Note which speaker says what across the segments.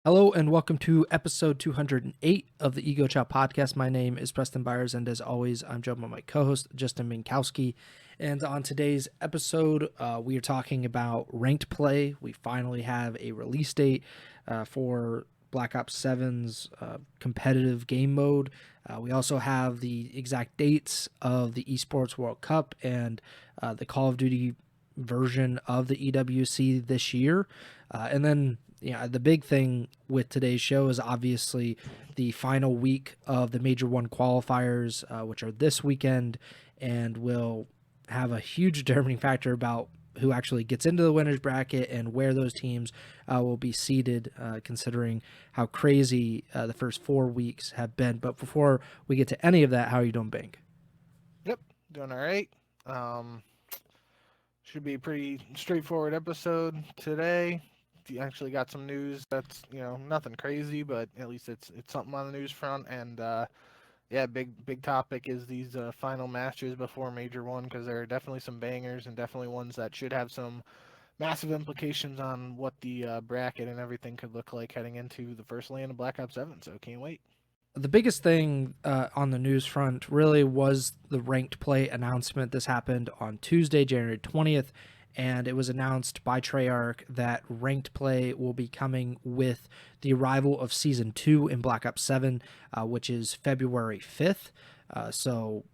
Speaker 1: Hello and welcome to episode 208 of the Ego Chall Podcast. My name is Preston Byers, and as always, I'm joined by my co-host, Justin Binkowski. And on today's episode, we are talking about ranked play. We finally have a release date for Black Ops 7's competitive game mode. We also have the exact dates of the Esports World Cup and the Call of Duty version of the EWC this year. And then the big thing with today's show is obviously the final week of the Major 1 qualifiers, which are this weekend, and will have a huge determining factor about who actually gets into the winner's bracket and where those teams will be seated, considering how crazy the first 4 weeks have been. But before we get to any of that, how are you doing, Bink?
Speaker 2: Yep, doing all right. Should be a pretty straightforward episode today. Actually got some news that's nothing crazy, but at least it's something on the news front. And yeah, big topic is these final matches before Major 1, because there are definitely some bangers and definitely ones that should have some massive implications on what the bracket and everything could look like heading into the first land of Black Ops 7. So can't wait.
Speaker 1: The biggest thing on the news front really was the ranked play announcement. This happened on Tuesday, January 20th, and it was announced by Treyarch that ranked play will be coming with the arrival of Season 2 in Black Ops 7, which is February 5th. So,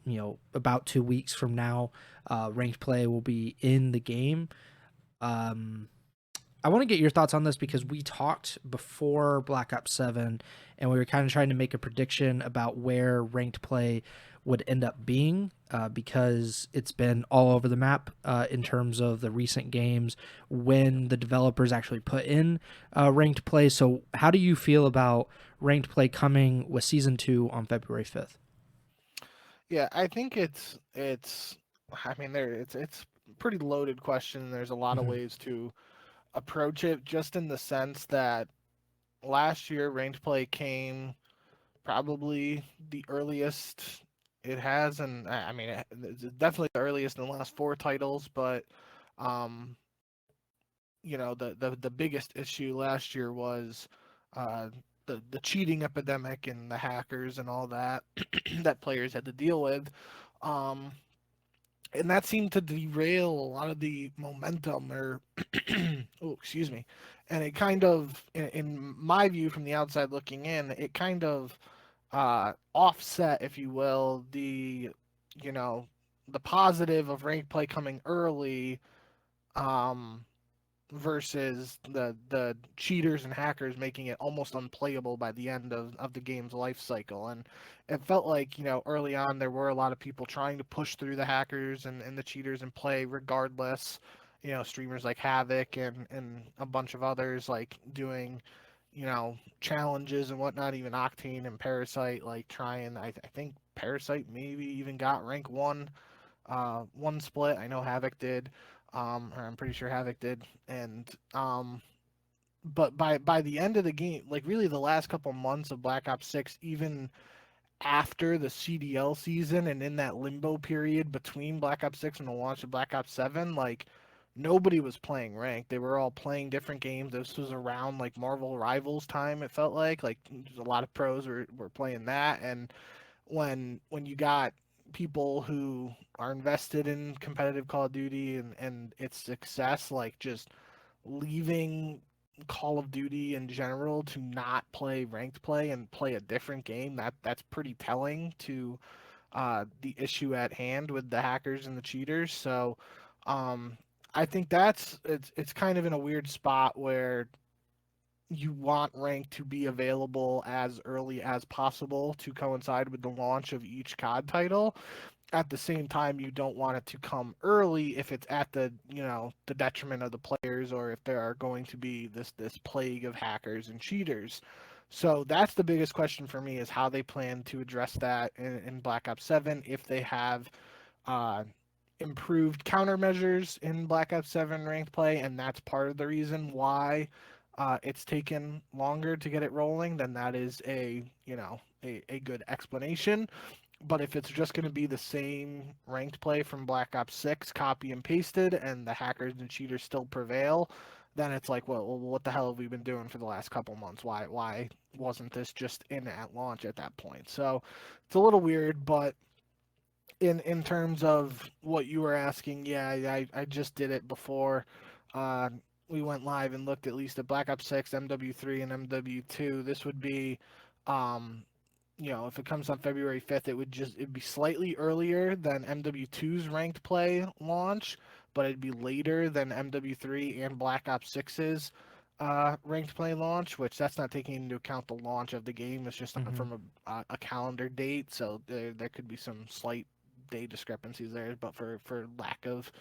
Speaker 1: about 2 weeks from now, ranked play will be in the game. I want to get your thoughts on this because we talked before Black Ops 7 and we were kind of trying to make a prediction about where ranked play would end up being because it's been all over the map in terms of the recent games when the developers actually put in ranked play. So how do you feel about ranked play coming with Season 2 on February 5th?
Speaker 2: Yeah, I think it's I mean it's a pretty loaded question. There's a lot of
Speaker 1: Mm-hmm.
Speaker 2: ways to approach it, just in the sense that last year ranked play came probably the earliest it has, and I mean it's definitely the earliest in the last 4 titles. But um, the biggest issue last year was uh, the cheating epidemic and the hackers and all that that players had to deal with. Um, and that seemed to derail a lot of the momentum, or oh, excuse me. And it kind of, in my view from the outside looking in, it kind of offset, if you will, you know the positive of ranked play coming early, um, versus the cheaters and hackers making it almost unplayable by the end of the game's life cycle. And it felt like, early on there were a lot of people trying to push through the hackers and the cheaters and play regardless. Streamers like Havoc and a bunch of others, like doing challenges and whatnot. Even Octane and Parasite, like trying, I think Parasite maybe even got rank 1 one split. I know Havoc did, or I'm pretty sure Havoc did. And but by the end of the game, like really the last couple months of Black Ops 6, even after the CDL season and in that limbo period between Black Ops 6 and the launch of Black Ops 7, like nobody was playing ranked. They were all playing different games. This was around like Marvel Rivals time, it felt like a lot of pros were playing that. And when you got people who are invested in competitive Call of Duty and its success, like just leaving Call of Duty in general to not play ranked play and play a different game, that's pretty telling to the issue at hand with the hackers and the cheaters. So um, I think it's kind of in a weird spot where you want rank to be available as early as possible to coincide with the launch of each COD title. At the same time, you don't want it to come early if it's at the detriment of the players, or if there are going to be this plague of hackers and cheaters. So that's the biggest question for me, is how they plan to address that in Black Ops 7, if they have uh, improved countermeasures in Black Ops 7 ranked play, and that's part of the reason why it's taken longer to get it rolling. Then that is a good explanation. But if it's just going to be the same ranked play from Black Ops 6, copy and pasted, and the hackers and cheaters still prevail, then it's like, well, what the hell have we been doing for the last couple months? Why wasn't this just in at launch at that point? So it's a little weird, but in terms of what you were asking, yeah, I just did it before. Uh, we went live and looked at least at Black Ops 6, MW3, and MW2. This would be, um, if it comes on February 5th, it'd be slightly earlier than MW2's ranked play launch, but it'd be later than MW3 and Black Ops 6's ranked play launch, which that's not taking into account the launch of the game. It's just from a calendar date, so there could be some slight day discrepancies there, but for lack of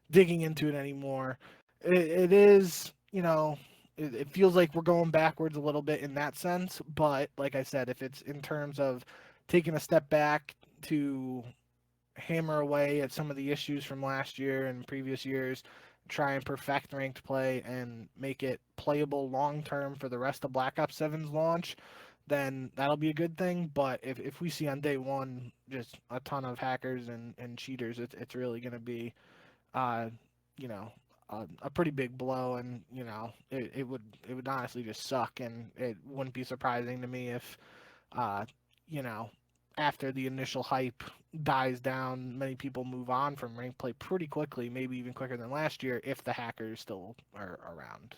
Speaker 2: digging into it anymore, it is, it feels like we're going backwards a little bit in that sense. But like I said, if it's in terms of taking a step back to hammer away at some of the issues from last year and previous years, try and perfect ranked play and make it playable long term for the rest of Black Ops 7's launch, then that'll be a good thing. But if we see on day one just a ton of hackers and cheaters, it's really going to be, uh, you know, a pretty big blow, and it would honestly just suck, and it wouldn't be surprising to me if, uh, you know, after the initial hype dies down, many people move on from ranked play pretty quickly, maybe even quicker than last year, if the hackers still are around.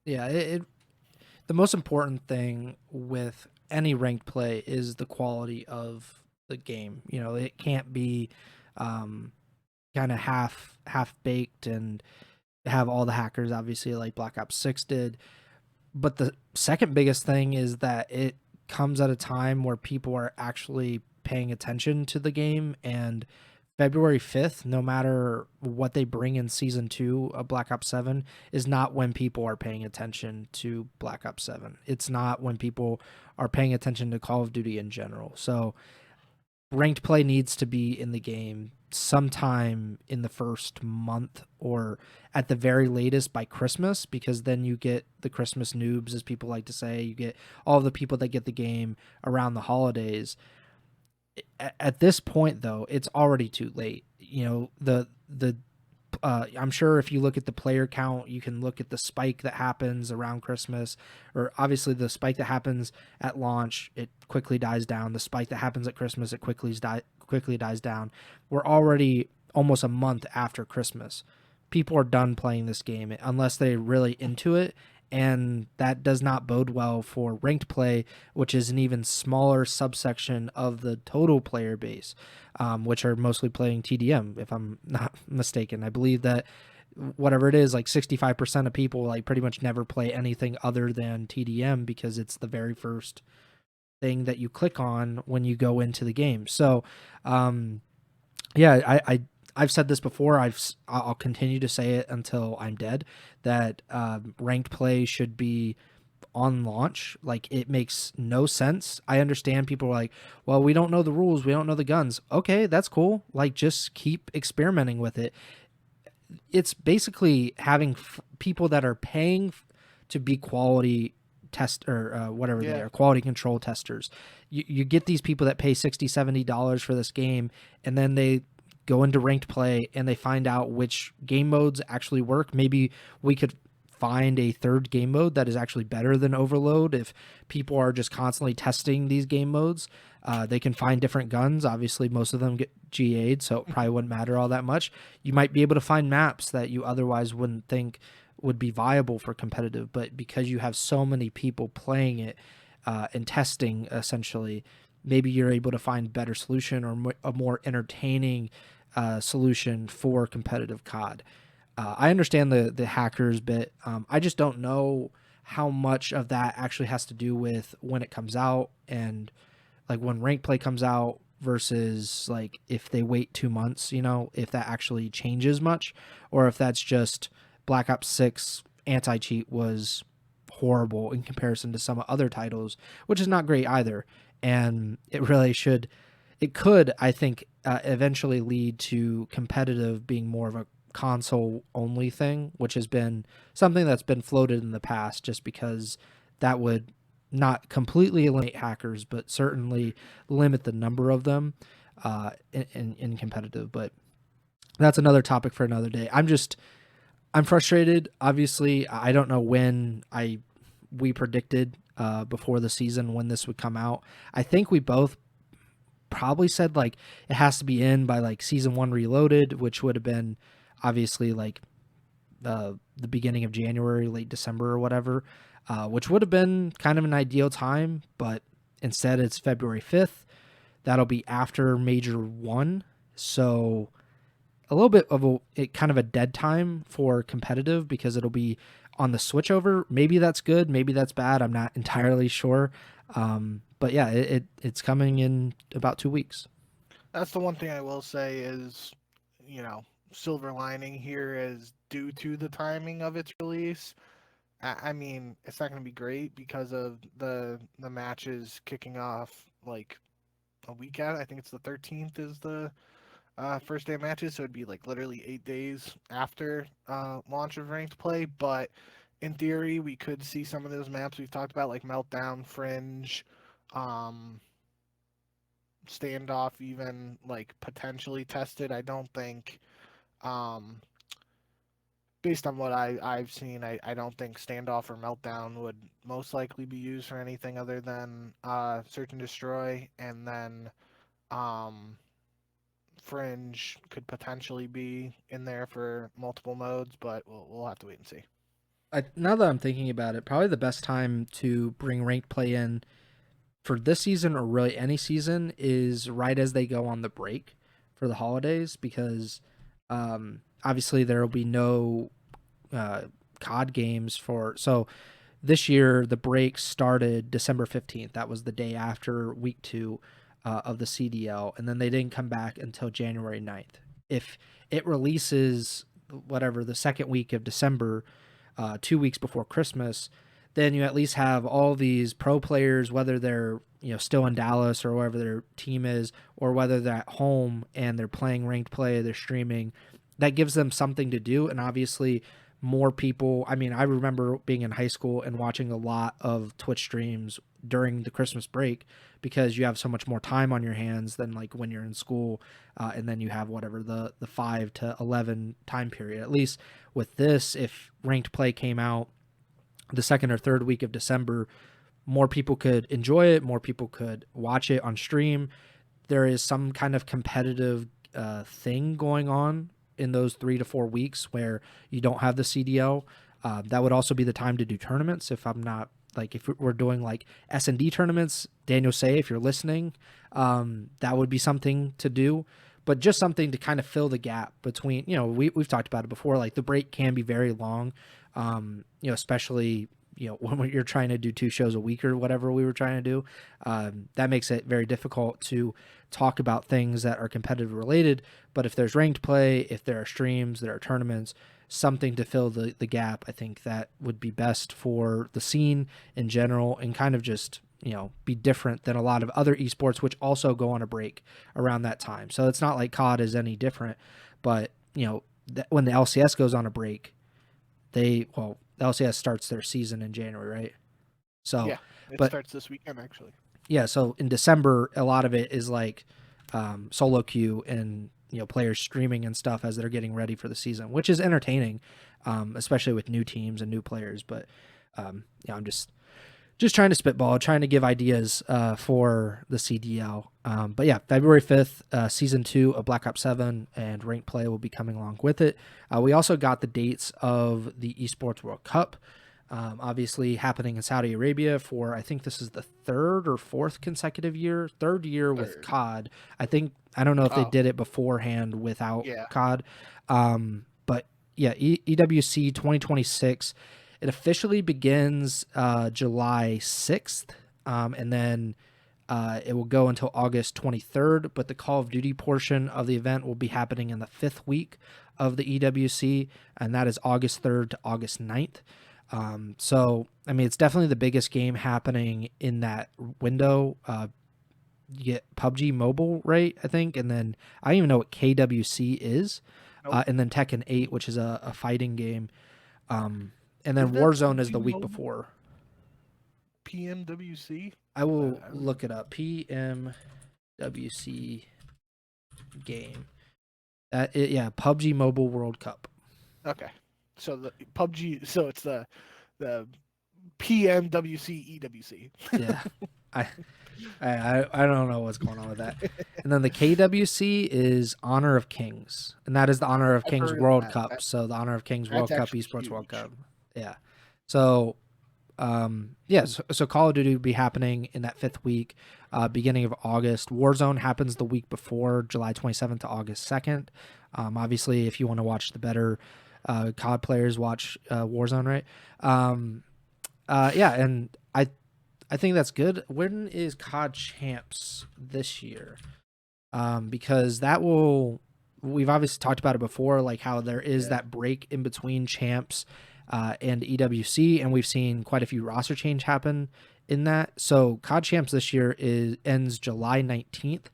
Speaker 1: Yeah, the most important thing with any ranked play is the quality of the game. It can't be kind of half baked and have all the hackers, obviously, like Black Ops 6 did. But the second biggest thing is that it comes at a time where people are actually paying attention to the game, and February 5th, no matter what they bring in season 2 of Black Ops 7, is not when people are paying attention to Black Ops 7. It's not when people are paying attention to Call of Duty in general. So ranked play needs to be in the game sometime in the first month, or at the very latest by Christmas, because then you get the Christmas noobs, as people like to say. You get all the people that get the game around the holidays. At this point, though, it's already too late. I'm sure if you look at the player count, you can look at the spike that happens around Christmas, or obviously the spike that happens at launch, it quickly dies down. The spike that happens at Christmas, it quickly dies down. We're already almost a month after Christmas. People are done playing this game unless they're really into it, and that does not bode well for ranked play, which is an even smaller subsection of the total player base, which are mostly playing TDM, if I'm not mistaken. I believe that whatever it is, like 65% of people like pretty much never play anything other than TDM, because it's the very first thing that you click on when you go into the game. So, yeah, I've said this before. I'll continue to say it until I'm dead, that ranked play should be on launch. Like, it makes no sense. I understand people are like, well, we don't know the rules, we don't know the guns. Okay, that's cool. Like, just keep experimenting with it. It's basically having people that are paying to be quality test, or whatever they are, quality control testers. You get these people that pay $60-$70 for this game, and then they go into ranked play and they find out which game modes actually work. Maybe we could find a third game mode that is actually better than Overload. If people are just constantly testing these game modes, they can find different guns. Obviously, most of them get GA'd, so it probably wouldn't matter all that much. You might be able to find maps that you otherwise wouldn't think would be viable for competitive, but because you have so many people playing it and testing, essentially, maybe you're able to find better solution, or a more entertaining solution for competitive COD. I understand the hackers bit. I just don't know how much of that actually has to do with when it comes out, and like when rank play comes out, versus like if they wait 2 months, if that actually changes much, or if that's just Black Ops 6 anti-cheat was horrible in comparison to some other titles, which is not great either. And it could, I think, eventually lead to competitive being more of a console only thing, which has been something that's been floated in the past, just because that would not completely eliminate hackers, but certainly limit the number of them in competitive. But that's another topic for another day. I'm frustrated. Obviously, I don't know when we predicted before the season when this would come out. I think we both probably said like it has to be in by like season 1 reloaded, which would have been obviously like the beginning of January, late December or whatever, which would have been kind of an ideal time, but instead it's February 5th. That'll be after Major 1. So a little bit of kind of a dead time for competitive because it'll be on the switchover. Maybe that's good. Maybe that's bad. I'm not entirely sure. But yeah, it's coming in about 2 weeks.
Speaker 2: That's the one thing I will say is, you know, silver lining here is due to the timing of its release. I mean, it's not going to be great because of the matches kicking off like a week out. I think it's the 13th is the first day of matches, so it'd be like literally 8 days after launch of ranked play. But in theory, we could see some of those maps we've talked about, like Meltdown, Fringe, um, Standoff, even like potentially tested. I don't think, um, based on what I've seen, I don't think Standoff or Meltdown would most likely be used for anything other than Search and Destroy, and then um, Fringe could potentially be in there for multiple modes, but we'll have to wait and see.
Speaker 1: Now that I'm thinking about it, probably the best time to bring ranked play in for this season or really any season is right as they go on the break for the holidays, because obviously there will be no COD games so this year the break started December 15th. That was the day after week 2 of the CDL, and then they didn't come back until January 9th. If it releases whatever the second week of December, 2 weeks before Christmas, then you at least have all these pro players, whether they're still in Dallas or wherever their team is, or whether they're at home and they're playing ranked play, they're streaming. That gives them something to do, and obviously more people. I mean, I remember being in high school and watching a lot of Twitch streams during the Christmas break because you have so much more time on your hands than like when you're in school, and then you have whatever the 5 to 11 time period. At least with this, if ranked play came out the second or third week of December, more people could enjoy it, more people could watch it on stream. There is some kind of competitive thing going on in those 3 to 4 weeks where you don't have the CDL. That would also be the time to do tournaments. If we're doing like S&D tournaments, Daniel Say, if you're listening, that would be something to do. But just something to kind of fill the gap between, we've talked about it before, like the break can be very long, especially, when you're trying to do 2 shows a week or whatever we were trying to do. That makes it very difficult to talk about things that are competitive related. But if there's ranked play, if there are streams, there are tournaments, something to fill the gap, I think that would be best for the scene in general and kind of just be different than a lot of other esports, which also go on a break around that time. So it's not like COD is any different, but when the LCS goes on a break, the LCS starts their season in January, right? So
Speaker 2: yeah, it starts this weekend actually.
Speaker 1: Yeah, so in December, a lot of it is like solo queue and players streaming and stuff as they're getting ready for the season, which is entertaining, especially with new teams and new players. But I'm just trying to spitball, trying to give ideas for the CDL. But yeah, February 5th, Season 2 of Black Ops 7 and Ranked Play will be coming along with it. We also got the dates of the Esports World Cup, obviously happening in Saudi Arabia for, I think this is the 3rd or 4th consecutive year, 3rd year with COD. I don't know if they did it beforehand without COD. But yeah, EWC 2026. It officially begins July 6th, and then it will go until August 23rd, but the Call of Duty portion of the event will be happening in the 5th week of the EWC, and that is August 3rd to August 9th. So, I mean, it's definitely the biggest game happening in that window. You get PUBG Mobile, right, I think, and then I don't even know what KWC is, and then Tekken 8, which is a fighting game. And then Warzone is the week before.
Speaker 2: PMWC?
Speaker 1: I will look it up. PMWC game. PUBG Mobile World Cup.
Speaker 2: Okay. So the PUBG, so it's the PMWC EWC.
Speaker 1: Yeah, I, I don't know what's going on with that. And then the KWC is Honor of Kings, and that is the Honor of
Speaker 2: I've
Speaker 1: Kings
Speaker 2: heard of
Speaker 1: World
Speaker 2: that.
Speaker 1: Cup. So the Honor of Kings
Speaker 2: That's
Speaker 1: World Cup,
Speaker 2: actually
Speaker 1: Esports World
Speaker 2: huge.
Speaker 1: Cup. Yeah. So yeah, so Call of Duty will be happening in that 5th week, beginning of August. Warzone happens the week before, July 27th to August 2nd. Obviously, if you want to watch the better COD players, watch Warzone, right? Yeah, and I think that's good. When is COD Champs this year? Because we've obviously talked about it before, like how there is that break in between Champs and EWC, and we've seen quite a few roster change happen in that. So COD Champs this year ends July 19th.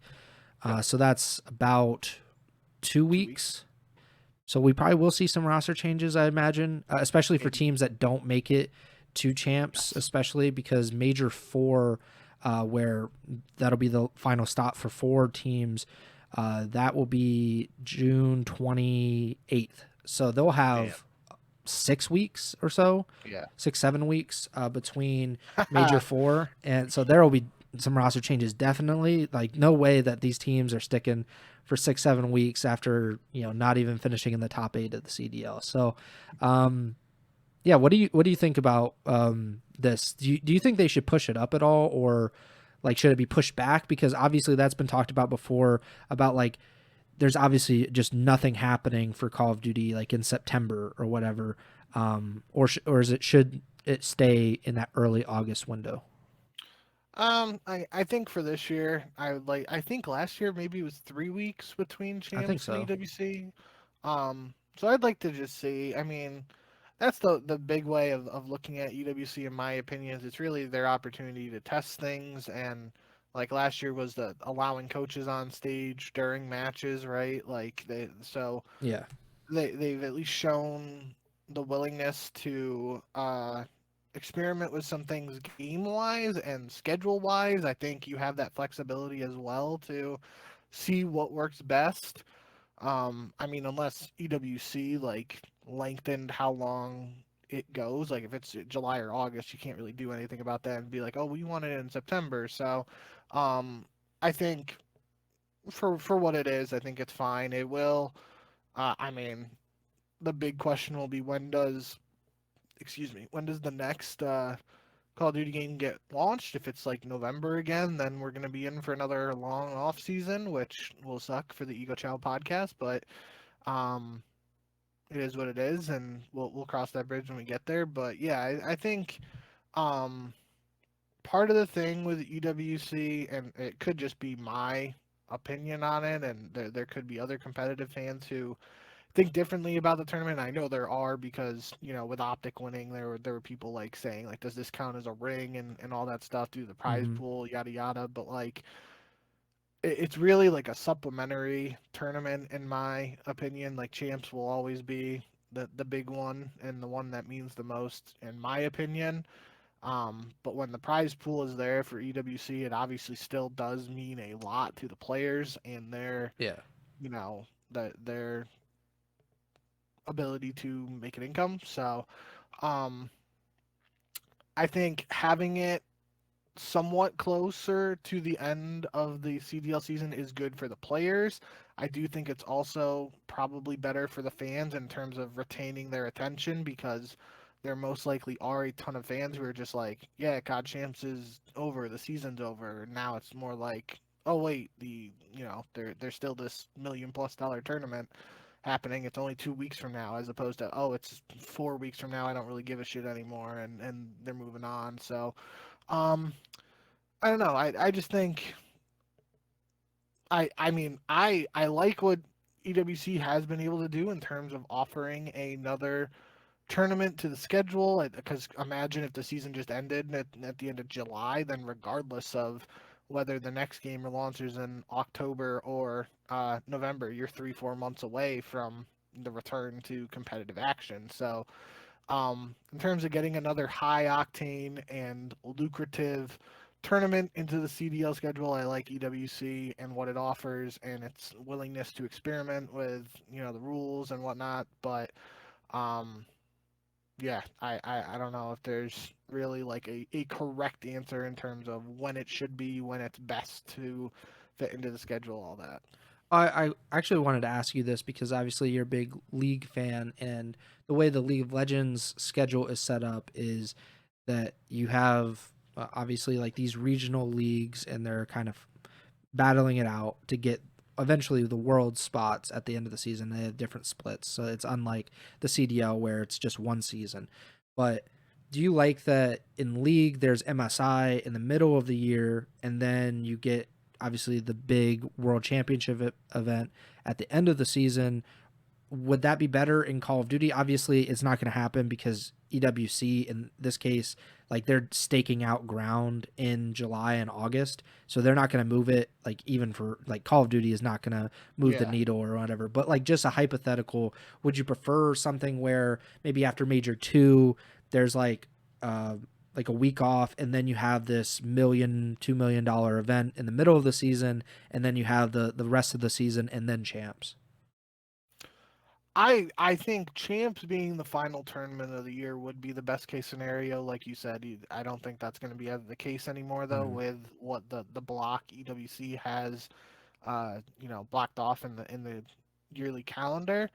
Speaker 1: So that's about 2 weeks. So we probably will see some roster changes, I imagine, especially for teams that don't make it to Champs, especially because Major 4, where that'll be the final stop for 4 teams, that will be June 28th. So they'll have 6 weeks or so, 6-7 weeks between Major 4, and so there will be some roster changes definitely. Like, no way that these teams are sticking for 6-7 weeks after not even finishing in the top 8 of the CDL. So yeah, what do you think about this? Do you think they should push it up at all, or like should it be pushed back? Because obviously that's been talked about before, about like there's obviously just nothing happening for Call of Duty like in September or whatever, or should it stay in that early August window?
Speaker 2: I think for this year, I think last year maybe it was 3 weeks between
Speaker 1: I think
Speaker 2: champs and
Speaker 1: so.
Speaker 2: EWC. So I'd like to just see. I mean, that's the big way of looking at EWC in my opinion. Is it's really their opportunity to test things, and like last year was the allowing coaches on stage during matches, right? Like
Speaker 1: Yeah.
Speaker 2: they've at least shown the willingness to experiment with some things game wise and schedule wise. I think you have that flexibility as well to see what works best. I mean, unless EWC like lengthened how long it goes, like if it's July or August, you can't really do anything about that and be like, oh, we want it in September. So, um, I think for what it is, I think it's fine. It will. I mean, the big question will be when does the next Call of Duty game get launched? If it's like November again, then we're gonna be in for another long off season, which will suck for the Ego Chall podcast. But um, it is what it is, and we'll cross that bridge when we get there. But yeah, I think um, part of the thing with EWC, and it could just be my opinion on it, and there could be other competitive fans who think differently about the tournament. I know there are because with Optic winning, there were people like saying like, does this count as a ring and all that stuff through the prize
Speaker 1: Mm-hmm.
Speaker 2: pool, yada yada. But like, it's really like a supplementary tournament in my opinion. Like champs will always be the big one and the one that means the most in my opinion. But when the prize pool is there for EWC, it obviously still does mean a lot to the players and their
Speaker 1: Yeah.
Speaker 2: their ability to make an income. So, um, I think having it somewhat closer to the end of the CDL season is good for the players. I do think it's also probably better for the fans in terms of retaining their attention because there most likely are a ton of fans who are just like, yeah, COD Champs is over, the season's over. Now it's more like, oh wait, there's still this $1 million+ tournament happening. It's only 2 weeks from now, as opposed to, oh, it's 4 weeks from now. I don't really give a shit anymore, and they're moving on. So, um, I don't know. I just think I mean I like what EWC has been able to do in terms of offering another tournament to the schedule. Because imagine if the season just ended at the end of July, then regardless of whether the next game launches in October or November, you're 3-4 months away from the return to competitive action. So in terms of getting another high octane and lucrative tournament into the CDL schedule, I like EWC and what it offers and its willingness to experiment with the rules and whatnot. But yeah, I don't know if there's really like a correct answer in terms of when it should be, when it's best to fit into the schedule, all that.
Speaker 1: I actually wanted to ask you this because obviously you're a big League fan, and the way the League of Legends schedule is set up is that you have obviously like these regional leagues, and they're kind of battling it out to get eventually the world spots at the end of the season. They have different splits, so it's unlike the CDL where it's just one season. But do you like that in League there's MSI in the middle of the year, and then you get obviously the big World Championship event at the end of the season? Would that be better in Call of Duty? Obviously, it's not going to happen because EWC in this case, like they're staking out ground in July and August, so they're not going to move it. Like even for like Call of Duty is not going to move the
Speaker 2: Yeah.
Speaker 1: needle or whatever. But like just a hypothetical, would you prefer something where maybe after Major 2, there's like a week off, and then you have this $2 million event in the middle of the season, and then you have the rest of the season and then champs?
Speaker 2: I think champs being the final tournament of the year would be the best case scenario. Like you said, I don't think that's going to be the case anymore though,
Speaker 1: Mhm.
Speaker 2: with what the block EWC has, blocked off in the yearly calendar.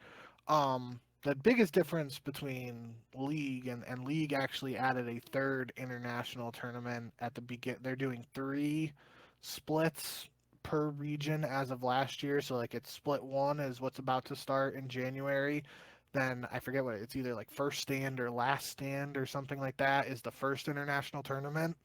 Speaker 2: The biggest difference between League and League actually added a third international tournament at the begin. They're doing three splits per region as of last year. So like it's split one is what's about to start in January. Then I forget what it's either like first stand or last stand or something like that is the first international tournament.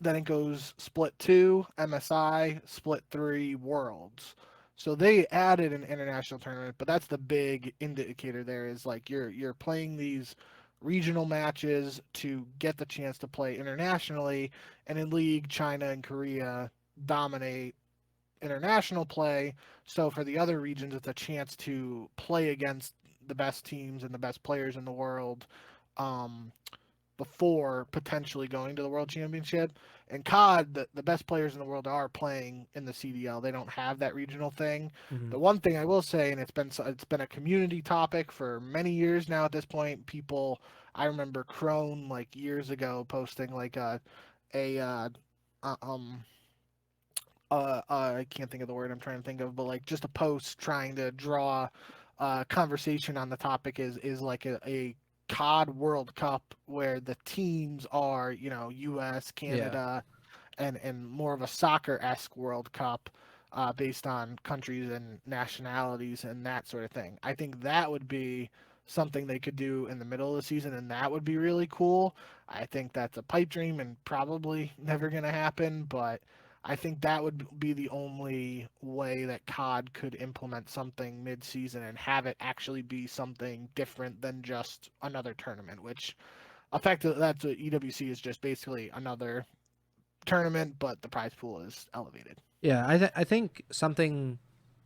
Speaker 2: Then it goes split two, MSI, split three, Worlds. So they added an international tournament, but that's the big indicator there is like you're playing these regional matches to get the chance to play internationally, and in League, China and Korea dominate international play. So for the other regions, it's a chance to play against the best teams and the best players in the world. Um, Before potentially going to the World Championship. And COD, the best players in the world are playing in the CDL. They don't have that regional thing.
Speaker 1: Mhm.
Speaker 2: The one thing I will say, and it's been a community topic for many years now. At this point, people, I remember Crone like years ago posting like a uh, um I can't think of the word I'm trying to think of, but like just a post trying to draw conversation on the topic is like a COD World Cup where the teams are, U.S.,
Speaker 1: Yeah.
Speaker 2: Canada, and more of a soccer-esque World Cup based on countries and nationalities and that sort of thing. I think that would be something they could do in the middle of the season, and that would be really cool. I think that's a pipe dream and probably never going to happen, but I think that would be the only way that COD could implement something mid-season and have it actually be something different than just another tournament, which effectively that's what EWC is, just basically another tournament, but the prize pool is elevated.
Speaker 1: Yeah, I think something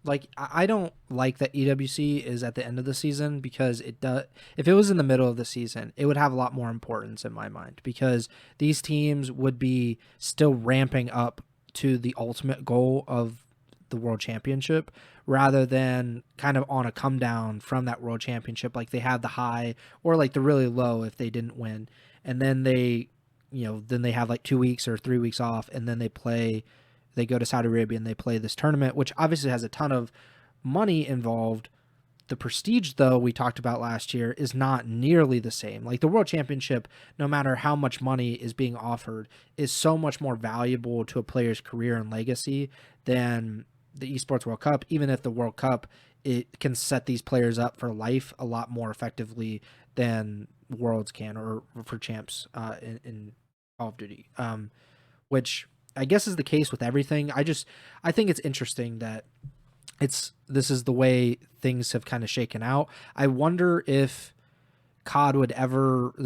Speaker 1: like I don't like that EWC is at the end of the season because it does. If it was in the middle of the season, it would have a lot more importance in my mind because these teams would be still ramping up to the ultimate goal of the world championship rather than kind of on a come down from that world championship, like they had the high or like the really low if they didn't win, and then then they have like 2 weeks or 3 weeks off, and then they go to Saudi Arabia and they play this tournament, which obviously has a ton of money involved. The prestige, though, we talked about last year, is not nearly the same. Like the World Championship, no matter how much money is being offered, is so much more valuable to a player's career and legacy than the Esports World Cup, even if the World Cup it can set these players up for life a lot more effectively than Worlds can or for champs in Call of Duty. Which I guess is the case with everything. I think it's interesting that this is the way things have kind of shaken out. I wonder if the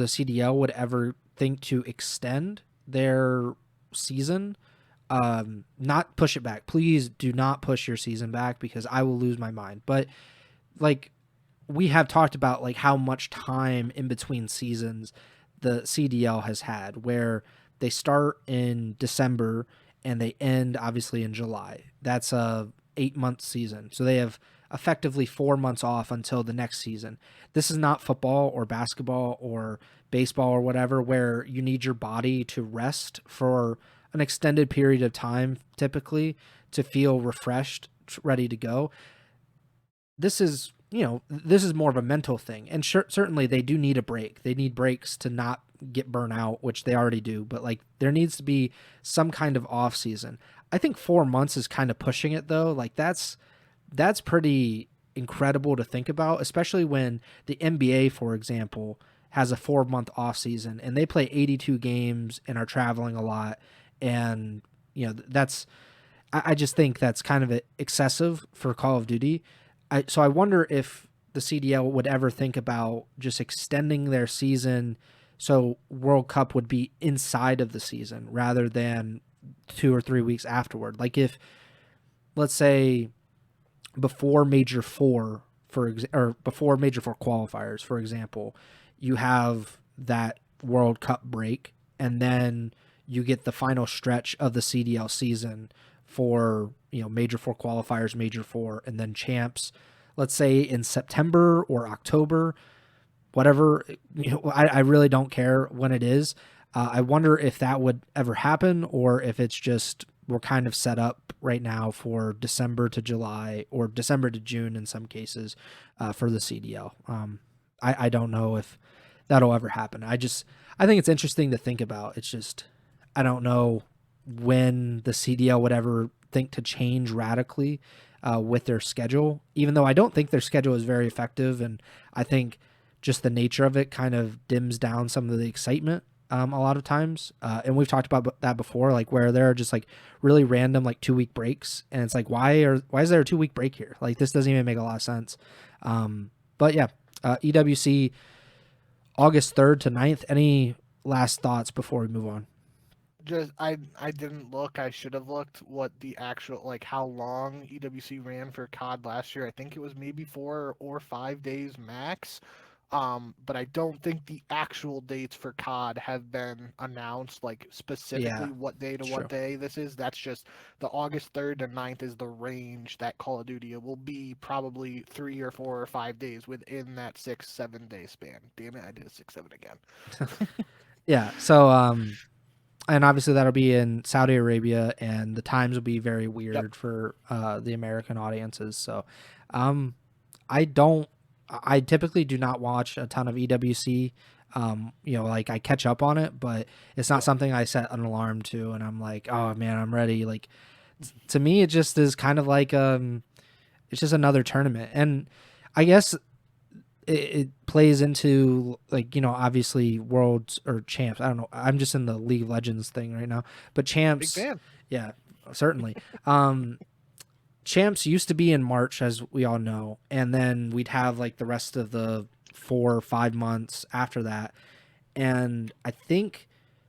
Speaker 1: CDL would ever think to extend their season. Not push it back. Please do not push your season back because I will lose my mind. But like we have talked about like how much time in between seasons the CDL has had where they start in December and they end obviously in July. That's a 8-month season. So they have effectively 4 months off until the next season. This is not football or basketball or baseball or whatever, where you need your body to rest for an extended period of time, typically, to feel refreshed, ready to go. This is, this is more of a mental thing. And certainly they do need a break. They need breaks to not get burnt out, which they already do. But like, there needs to be some kind of off season. I think 4 months is kind of pushing it though. Like that's pretty incredible to think about, especially when the NBA, for example, has a 4 month off season and they play 82 games and are traveling a lot. And, I just think that's kind of excessive for Call of Duty. So I wonder if the CDL would ever think about just extending their season so World Cup would be inside of the season rather than 2 or 3 weeks afterward. Like if, let's say, before Major Four, or before Major Four qualifiers, for example, you have that World Cup break, and then you get the final stretch of the CDL season for Major Four qualifiers, Major Four, and then champs. Let's say in September or October, whatever. I really don't care when it is. I wonder if that would ever happen, or if it's just we're kind of set up right now for December to July or December to June in some cases for the CDL. I don't know if that'll ever happen. I think it's interesting to think about. It's just I don't know when the CDL would ever think to change radically with their schedule, even though I don't think their schedule is very effective, and I think just the nature of it kind of dims down some of the excitement a lot of times. And we've talked about that before, like where there are just like really random like 2 week breaks, and it's like why is there a 2 week break here? Like this doesn't even make a lot of sense. But yeah, EWC August 3rd to 9th. Any last thoughts before we move on?
Speaker 2: Just I didn't look. I should have looked what the actual like how long EWC ran for COD last year. I think it was maybe 4 or 5 days max. But I don't think the actual dates for COD have been announced, like
Speaker 1: Yeah,
Speaker 2: specifically what day to
Speaker 1: it's
Speaker 2: what
Speaker 1: true.
Speaker 2: day this is. That's just the August 3rd to 9th is the range that Call of Duty will be, probably 3 or 4 or 5 days within that 6 7 day span. Damn it, I did a 6 7 again.
Speaker 1: Yeah. So and obviously that'll be in Saudi Arabia, and the times will be very
Speaker 2: Yep.
Speaker 1: weird for the American audiences. So, um, I don't. I typically do not watch a ton of EWC. Like I catch up on it, but it's not
Speaker 2: Yep.
Speaker 1: something I set an alarm to, and I'm like, oh man, I'm ready. Like to me, it just is kind of like it's just another tournament, and I guess it plays into like obviously worlds or champs. I don't know, I'm just in the League of Legends thing right now, but
Speaker 2: Big
Speaker 1: champs,
Speaker 2: fan.
Speaker 1: yeah, certainly. Champs used to be in March, as we all know, and then we'd have like the rest of the 4 or 5 months after that. And I think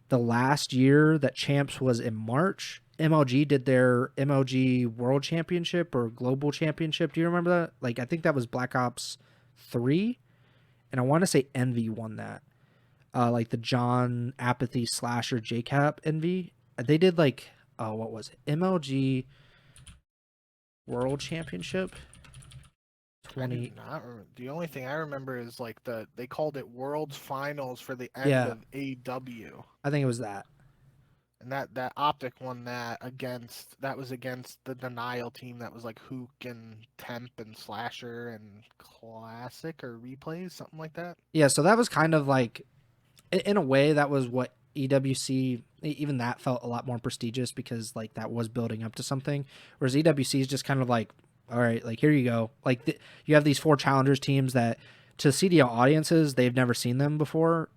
Speaker 1: the last year that champs was in March, MLG did their MLG World Championship or Global Championship. Do you remember that? Like I think that was Black Ops 3, and I want to say Envy won that. Like the John Apathy Slasher JCap Envy. They did like what was it? MLG World Championship
Speaker 2: I do
Speaker 1: 20.
Speaker 2: not remember. The only thing I remember is like they called it World's Finals for the end
Speaker 1: Yeah,
Speaker 2: of AW.
Speaker 1: I think it was that.
Speaker 2: And that Optic won that was against the Denial team that was like Hook and Temp and Slasher and Classic or Replays, something like that.
Speaker 1: Yeah, so that was kind of like in a way that was what EWC, even that felt a lot more prestigious because like that was building up to something, whereas EWC is just kind of like, all right, like here you go, like you have these four challengers teams that to CDL audiences they've never seen them before.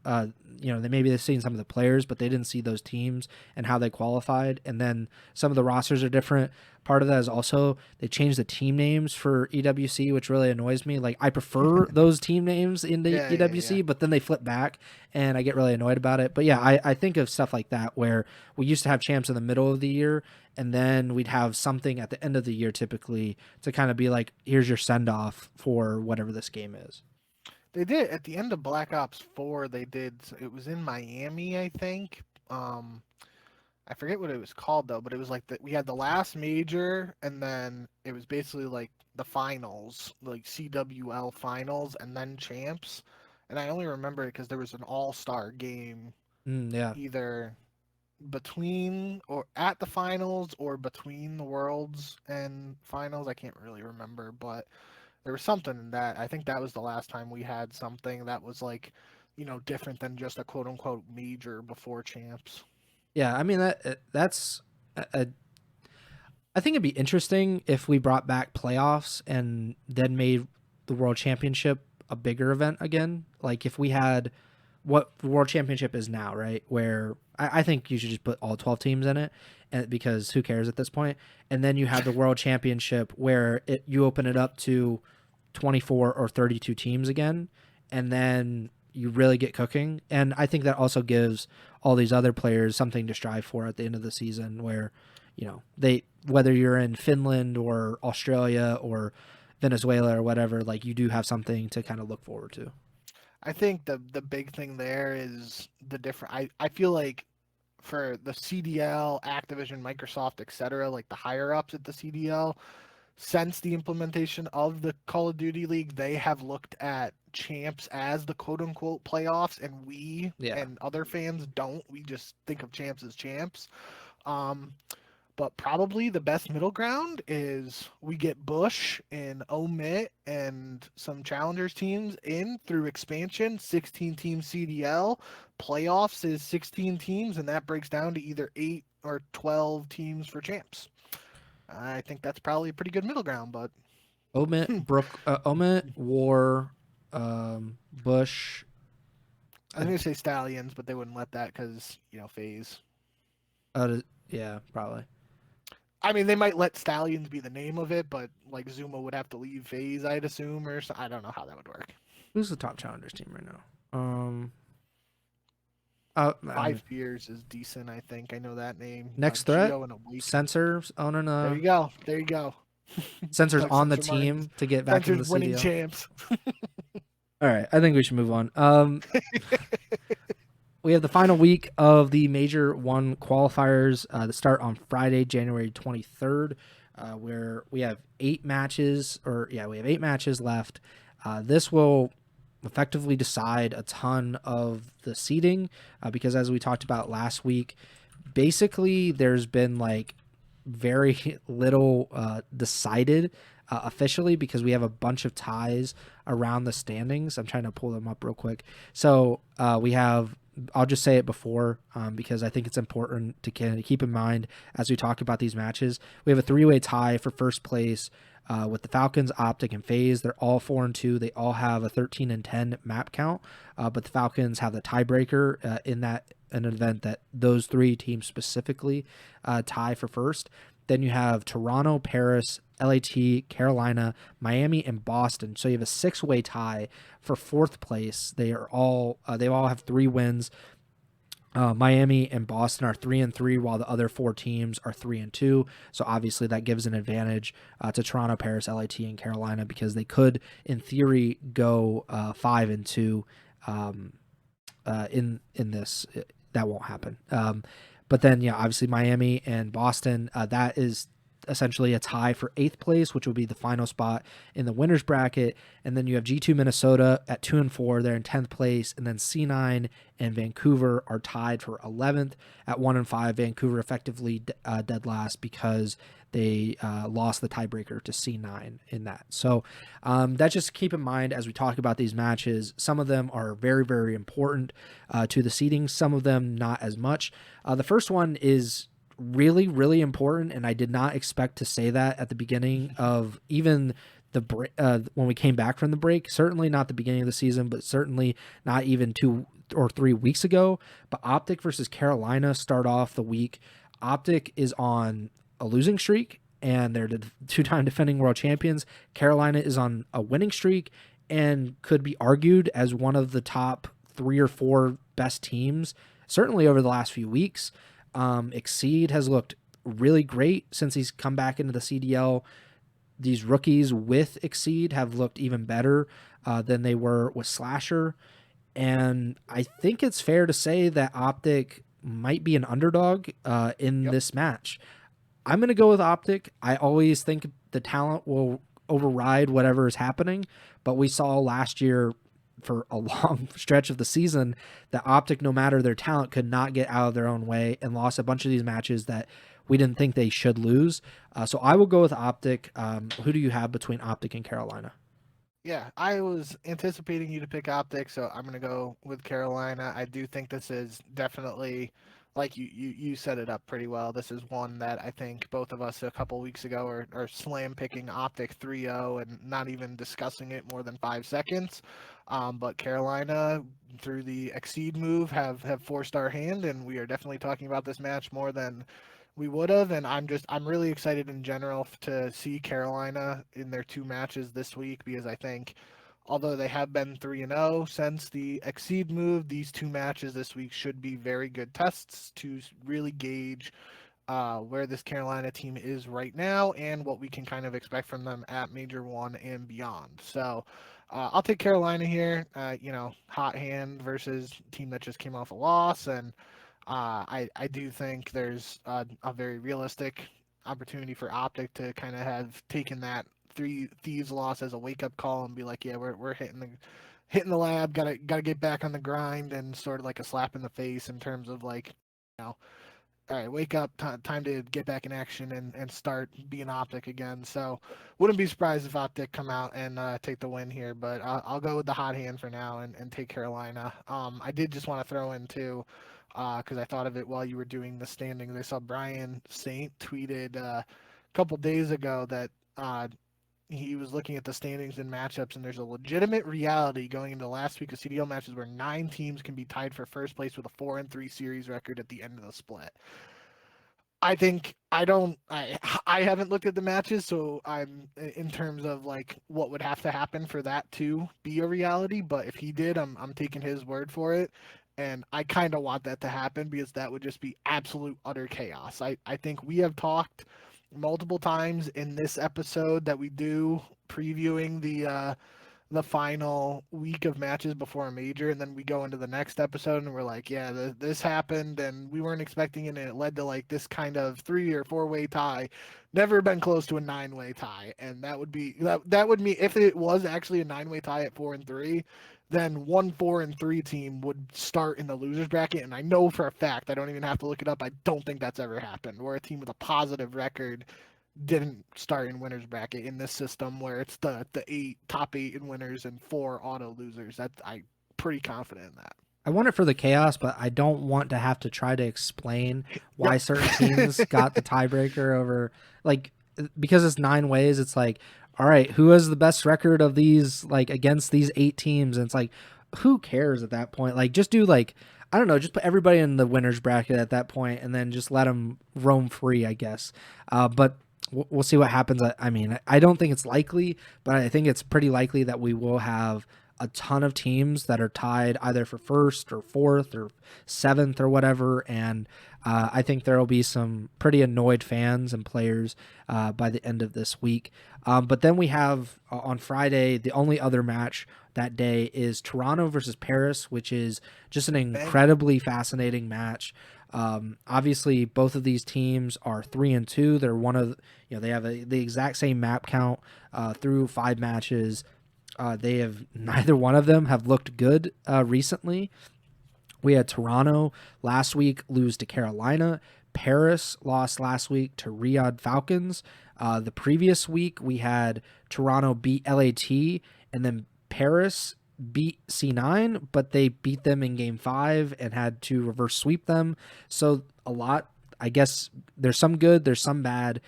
Speaker 1: They maybe they've seen some of the players, but they didn't see those teams and how they qualified. And then some of the rosters are different. Part of that is also they changed the team names for EWC, which really annoys me. Like I prefer those team names in the
Speaker 2: Yeah, yeah, yeah.
Speaker 1: EWC, but then they flip back and I get really annoyed about it. But yeah, I think of stuff like that where we used to have champs in the middle of the year, and then we'd have something at the end of the year typically to kind of be like, here's your send off for whatever this game is.
Speaker 2: They did at the end of Black Ops 4. They did. It was in Miami, I think. Um, I forget what it was called though, but it was like we had the last major, and then it was basically like the finals, like CWL finals, and then champs. And I only remember it because there was an all-star game
Speaker 1: Yeah.
Speaker 2: either between or at the finals or between the worlds and finals. I can't really remember, but there was something in that. I think that was the last time we had something that was like, different than just a quote unquote major before champs.
Speaker 1: Yeah, I mean that's I think it'd be interesting if we brought back playoffs and then made the World Championship a bigger event again. Like if we had what the World Championship is now, right? Where I think you should just put all 12 teams in it, and because who cares at this point? And then you have the World Championship where you open it up to 24 or 32 teams again, and then you really get cooking. And I think that also gives all these other players something to strive for at the end of the season where, they, whether you're in Finland or Australia or Venezuela or whatever, like you do have something to kind of look forward to.
Speaker 2: I think the big thing there is the different. I feel like for the CDL, Activision, Microsoft, etc., like the higher ups at the CDL, since the implementation of the Call of Duty League, they have looked at champs as the quote unquote playoffs, and we and other fans don't. We just think of champs as champs. But probably the best middle ground is we get Bush and Omit and some challengers teams in through expansion, 16 team CDL. Playoffs is 16 teams, and that breaks down to either 8 or 12 teams for champs. I think that's probably a pretty good middle ground, but
Speaker 1: Omit, War, Bush.
Speaker 2: I was going to say Stallions, but they wouldn't let that because, phase.
Speaker 1: Yeah, probably.
Speaker 2: I mean, they might let Stallions be the name of it, but like Zuma would have to leave phase, I'd assume, or I don't know how that would work.
Speaker 1: Who's the top challengers team right
Speaker 2: now? 5 Years is decent, I think. I know that name.
Speaker 1: Next threat, Sensors owning a.
Speaker 2: There you go.
Speaker 1: Sensors like on the team Martins. To get back into the
Speaker 2: winning
Speaker 1: CDL.
Speaker 2: Champs.
Speaker 1: All right, I think we should move on. We have the final week of the Major 1 qualifiers that start on Friday, January 23rd, where we have 8 matches, we have 8 matches left. This will effectively decide a ton of the seeding because as we talked about last week, basically there's been like very little decided officially because we have a bunch of ties around the standings. I'm trying to pull them up real quick. So we have, I'll just say it before because I think it's important to keep in mind as we talk about these matches. We have a 3-way tie for first place with the Falcons, Optic, and FaZe. They're all 4-2. They all have a 13-10 map count, but the Falcons have the tiebreaker in an event that those 3 teams specifically tie for first. Then you have Toronto, Paris, LAT, Carolina, Miami, and Boston. So you have a 6-way tie for 4th place. They all have 3 wins. Miami and Boston are 3-3, while the other 4 teams are 3-2. So obviously that gives an advantage to Toronto, Paris, LAT, and Carolina because they could, in theory, go 5-2 in this. That won't happen. But then, obviously Miami and Boston, that is essentially a tie for 8th place, which will be the final spot in the winner's bracket. And then you have G2 Minnesota at 2-4. They're in 10th place. And then C9 and Vancouver are tied for 11th at 1-5. Vancouver effectively dead last because they lost the tiebreaker to C9 in that. So that just keep in mind as we talk about these matches. Some of them are very, very important to the seeding. Some of them not as much. The first one is really, really important, and I did not expect to say that at the beginning of even the break when we came back from the break. Certainly not the beginning of the season, but certainly not even 2 or 3 weeks ago. But Optic versus Carolina start off the week. Optic is on a losing streak, and they're the 2-time defending world champions. Carolina is on a winning streak and could be argued as one of the top 3 or 4 best teams, certainly over the last few weeks. Exceed has looked really great since he's come back into the CDL. These rookies with Exceed have looked even better than they were with Slasher. And I think it's fair to say that Optic might be an underdog in this match. I'm going to go with Optic. I always think the talent will override whatever is happening, but we saw last year for a long stretch of the season that Optic, no matter their talent, could not get out of their own way and lost a bunch of these matches that we didn't think they should lose. So I will go with Optic. Who do you have between Optic and Carolina?
Speaker 2: Yeah, I was anticipating you to pick Optic, so I'm going to go with Carolina. I do think this is definitely, like you set it up pretty well. This is one that I think both of us a couple weeks ago are slam picking Optic 3-0 and not even discussing it more than 5 seconds. But Carolina, through the exceed move, have forced our hand, and we are definitely talking about this match more than we would have. And I'm really excited in general to see Carolina in their 2 matches this week, because I think although they have been 3-0 since the exceed move, these 2 matches this week should be very good tests to really gauge where this Carolina team is right now and what we can kind of expect from them at Major 1 and beyond. So I'll take Carolina here. Hot hand versus team that just came off a loss, and I do think there's a very realistic opportunity for Optic to kind of have taken that 3 Thieves loss as a wake up call and be like, yeah, we're hitting the lab, gotta get back on the grind, and sort of like a slap in the face in terms of like, all right, wake up, time to get back in action and start being Optic again. So wouldn't be surprised if Optic come out and take the win here, but I'll go with the hot hand for now and take Carolina. I did just want to throw in too, because I thought of it while you were doing the standings. I saw Brian Saint tweeted a couple days ago that he was looking at the standings and matchups, and there's a legitimate reality going into last week of CDL matches where 9 teams can be tied for first place with a 4-3 series record at the end of the split. I think I haven't looked at the matches, so I'm in terms of like what would have to happen for that to be a reality. But if he did, I'm taking his word for it, and I kind of want that to happen because that would just be absolute utter chaos. I think we have talked multiple times in this episode that we do previewing the final week of matches before a major, and then we go into the next episode and we're like, yeah, this happened and we weren't expecting it, and it led to like this kind of 3 or 4-way tie, never been close to a 9-way tie. And that would be that would mean if it was actually a 9-way tie at 4-3, then 1 4-3 team would start in the losers bracket. And I know for a fact, I don't even have to look it up, I don't think that's ever happened where a team with a positive record didn't start in winners bracket in this system where it's the top 8 in winners and 4 auto losers. I'm pretty confident in that.
Speaker 1: I want it for the chaos, but I don't want to have to try to explain why certain teams got the tiebreaker over, like, because it's 9 ways. It's like, all right, who has the best record of these, like, against these 8 teams? And it's like, who cares at that point? Like, just do like, I don't know, just put everybody in the winners bracket at that point and then just let them roam free, I guess. But we'll see what happens. I mean, I don't think it's likely, but I think it's pretty likely that we will have a ton of teams that are tied either for first or fourth or seventh or whatever. And I think there will be some pretty annoyed fans and players by the end of this week. But then we have on Friday, the only other match that day is Toronto versus Paris, which is just an incredibly fascinating match. Obviously both of these teams are 3-2. They're one of, they have the exact same map count through 5 matches. They have, neither one of them have looked good recently. We had Toronto last week lose to Carolina. Paris lost last week to Riyadh Falcons. The previous week we had Toronto beat LAT, and then Paris beat C9, but they beat them in game 5 and had to reverse sweep them. So a lot, I guess there's some good, there's some bad.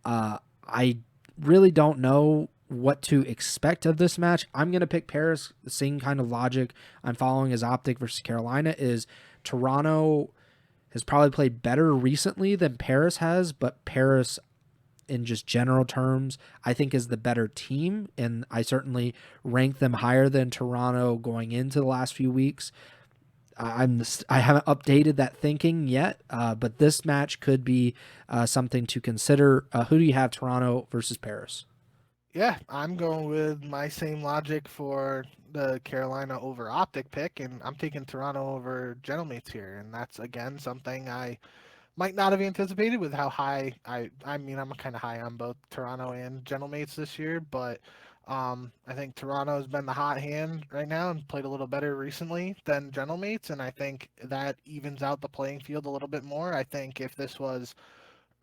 Speaker 1: I really don't know what to expect of this match. I'm going to pick Paris. The same kind of logic I'm following as Optic versus Carolina is Toronto has probably played better recently than Paris has, but Paris in just general terms, I think is the better team, and I certainly rank them higher than Toronto going into the last few weeks. I haven't updated that thinking yet, but this match could be something to consider. Who do you have, Toronto versus Paris?
Speaker 2: Yeah, I'm going with my same logic for the Carolina over Optic pick, and I'm taking Toronto over Gentlemates here, and that's again something I might not have anticipated with how high I mean I'm kind of high on both Toronto and Gentlemates this year, but I think Toronto has been the hot hand right now and played a little better recently than Gentlemates, and I think that evens out the playing field a little bit more. I think if this was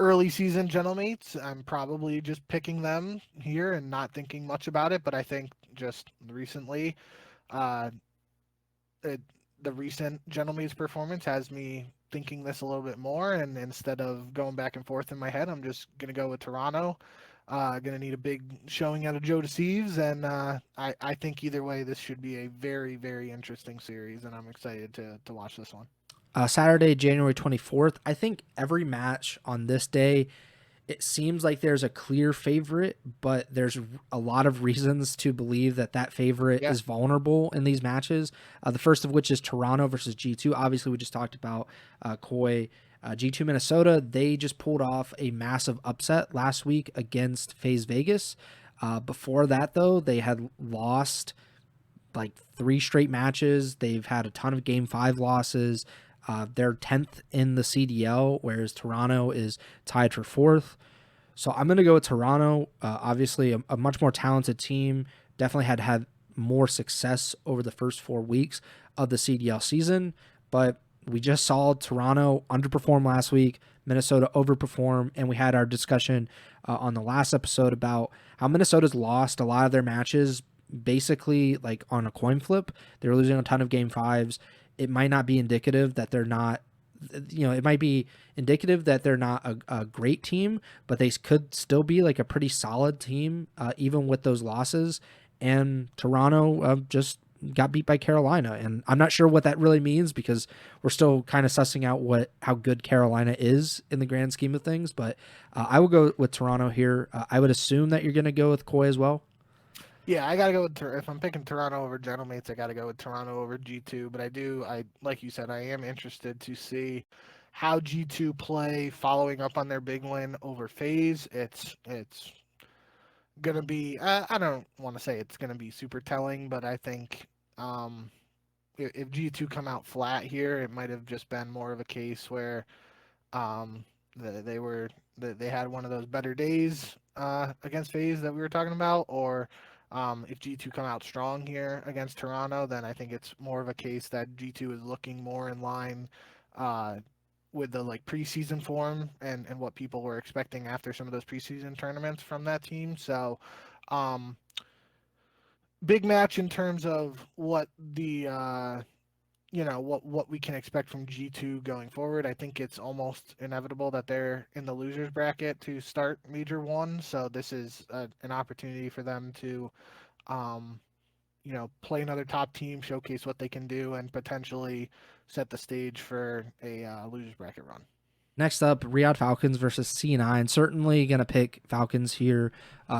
Speaker 2: early season Gentlemates, I'm probably just picking them here and not thinking much about it, but I think just recently, uh, it, the recent Gentlemates performance has me thinking this a little bit more. And instead of going back and forth in my head, I'm just going to go with Toronto. Going to need a big showing out of Joe Deceives. And I think either way, this should be a very, very interesting series. And I'm excited to watch this one.
Speaker 1: Saturday, January 24th. I think every match on this day, it seems like there's a clear favorite, but there's a lot of reasons to believe that that favorite
Speaker 2: Yeah.
Speaker 1: is vulnerable in these matches. The first of which is Toronto versus G2. Obviously, we just talked about Koi. G2 Minnesota, they just pulled off a massive upset last week against FaZe Vegas. Before that, though, they had lost like 3 straight matches. They've had a ton of Game 5 losses. They're 10th in the CDL, whereas Toronto is tied for 4th. So I'm going to go with Toronto. Obviously, a much more talented team. Definitely had more success over the first 4 weeks of the CDL season. But we just saw Toronto underperform last week, Minnesota overperform, and we had our discussion on the last episode about how Minnesota's lost a lot of their matches basically like on a coin flip. They're losing a ton of Game 5s. It might not be indicative that they're not, it might be indicative that they're not a great team, but they could still be like a pretty solid team, even with those losses. And Toronto just got beat by Carolina. And I'm not sure what that really means because we're still kind of sussing out how good Carolina is in the grand scheme of things. But I will go with Toronto here. I would assume that you're going to go with Koi as well.
Speaker 2: Yeah, I gotta go with if I'm picking Toronto over Gentlemates, I gotta go with Toronto over G2. But I like you said, I am interested to see how G2 play following up on their big win over FaZe. It's gonna be I don't want to say it's gonna be super telling, but I think um, if G2 come out flat here, it might have just been more of a case where um, they were they had one of those better days against FaZe that we were talking about, or if G2 come out strong here against Toronto, then I think it's more of a case that G2 is looking more in line uh, with the like preseason form and what people were expecting after some of those preseason tournaments from that team. So um, big match in terms of what the what we can expect from G2 going forward. I think it's almost inevitable that they're in the losers bracket to start Major 1, so this is an opportunity for them to um, play another top team, showcase what they can do, and potentially set the stage for a losers bracket run.
Speaker 1: Next up, Riyadh Falcons versus C9. Certainly going to pick Falcons here.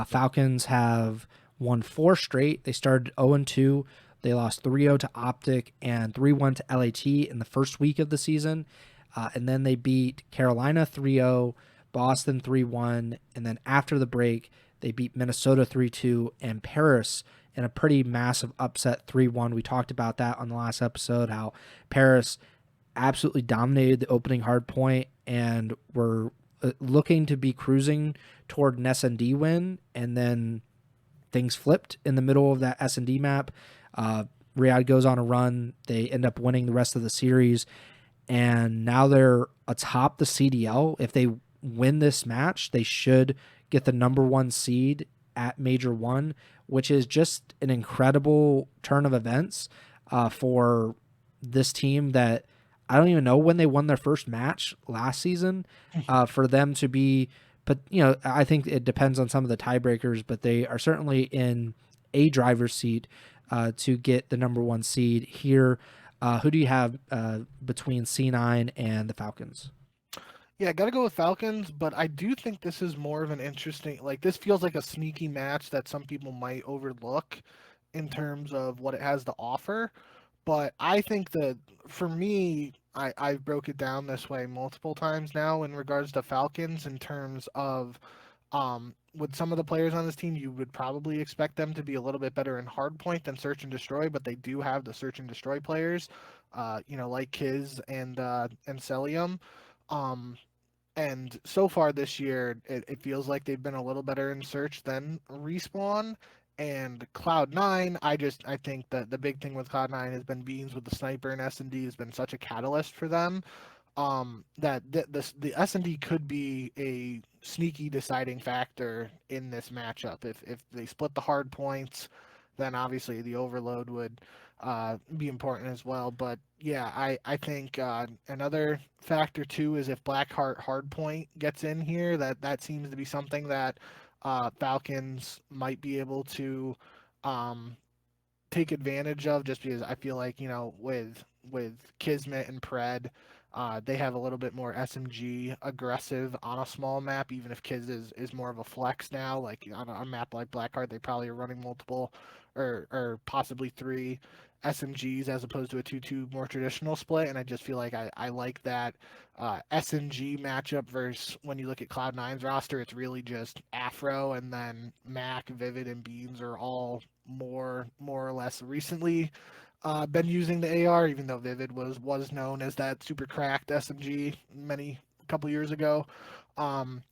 Speaker 1: Falcons have won 4 straight. They started 0-2. They lost 3-0 to Optic and 3-1 to LAT in the first week of the season. And then they beat Carolina 3-0, Boston 3-1. And then after the break, they beat Minnesota 3-2 and Paris in a pretty massive upset 3-1. We talked about that on the last episode, how Paris absolutely dominated the opening hard point and were looking to be cruising toward an S&D win, and then things flipped in the middle of that S&D map. Riyadh goes on a run. They end up winning the rest of the series, and now they're atop the CDL. If they win this match, they should get the #1 seed at Major 1, which is just an incredible turn of events for this team that I don't even know when they won their first match last season. For them to be, but I think it depends on some of the tiebreakers, but they are certainly in a driver's seat to get the #1 seed here. Who do you have between C9 and the Falcons?
Speaker 2: Yeah, got to go with Falcons, but I do think this is more of an interesting, like, this feels like a sneaky match that some people might overlook in terms of what it has to offer. But I think that for me, I broke it down this way multiple times now in regards to Falcons in terms of With some of the players on this team, you would probably expect them to be a little bit better in hard point than search and destroy, but they do have the search and destroy players, like Kiz and Celium. Um, and so far this year, it feels like they've been a little better in search than respawn. And Cloud9, I think that the big thing with Cloud9 has been Beans with the sniper, and S&D has been such a catalyst for them, that the S&D could be a sneaky deciding factor in this matchup. If they split the hard points, then obviously the overload would be important as well. But yeah, I think another factor too is if Blackheart Hardpoint gets in here, that seems to be something that Falcons might be able to um, take advantage of, just because I feel like with Kismet and Pred, they have a little bit more SMG aggressive on a small map. Even if Kiz is more of a flex now, like on a map like Blackheart, they probably are running multiple or possibly three SMGs as opposed to a 2-2 more traditional split. And I just feel like I like that SMG matchup versus when you look at Cloud9's roster, it's really just Afro, and then Mac, Vivid, and Beans are all more or less recently been using the AR, even though Vivid was known as that super cracked SMG many couple years ago. Um,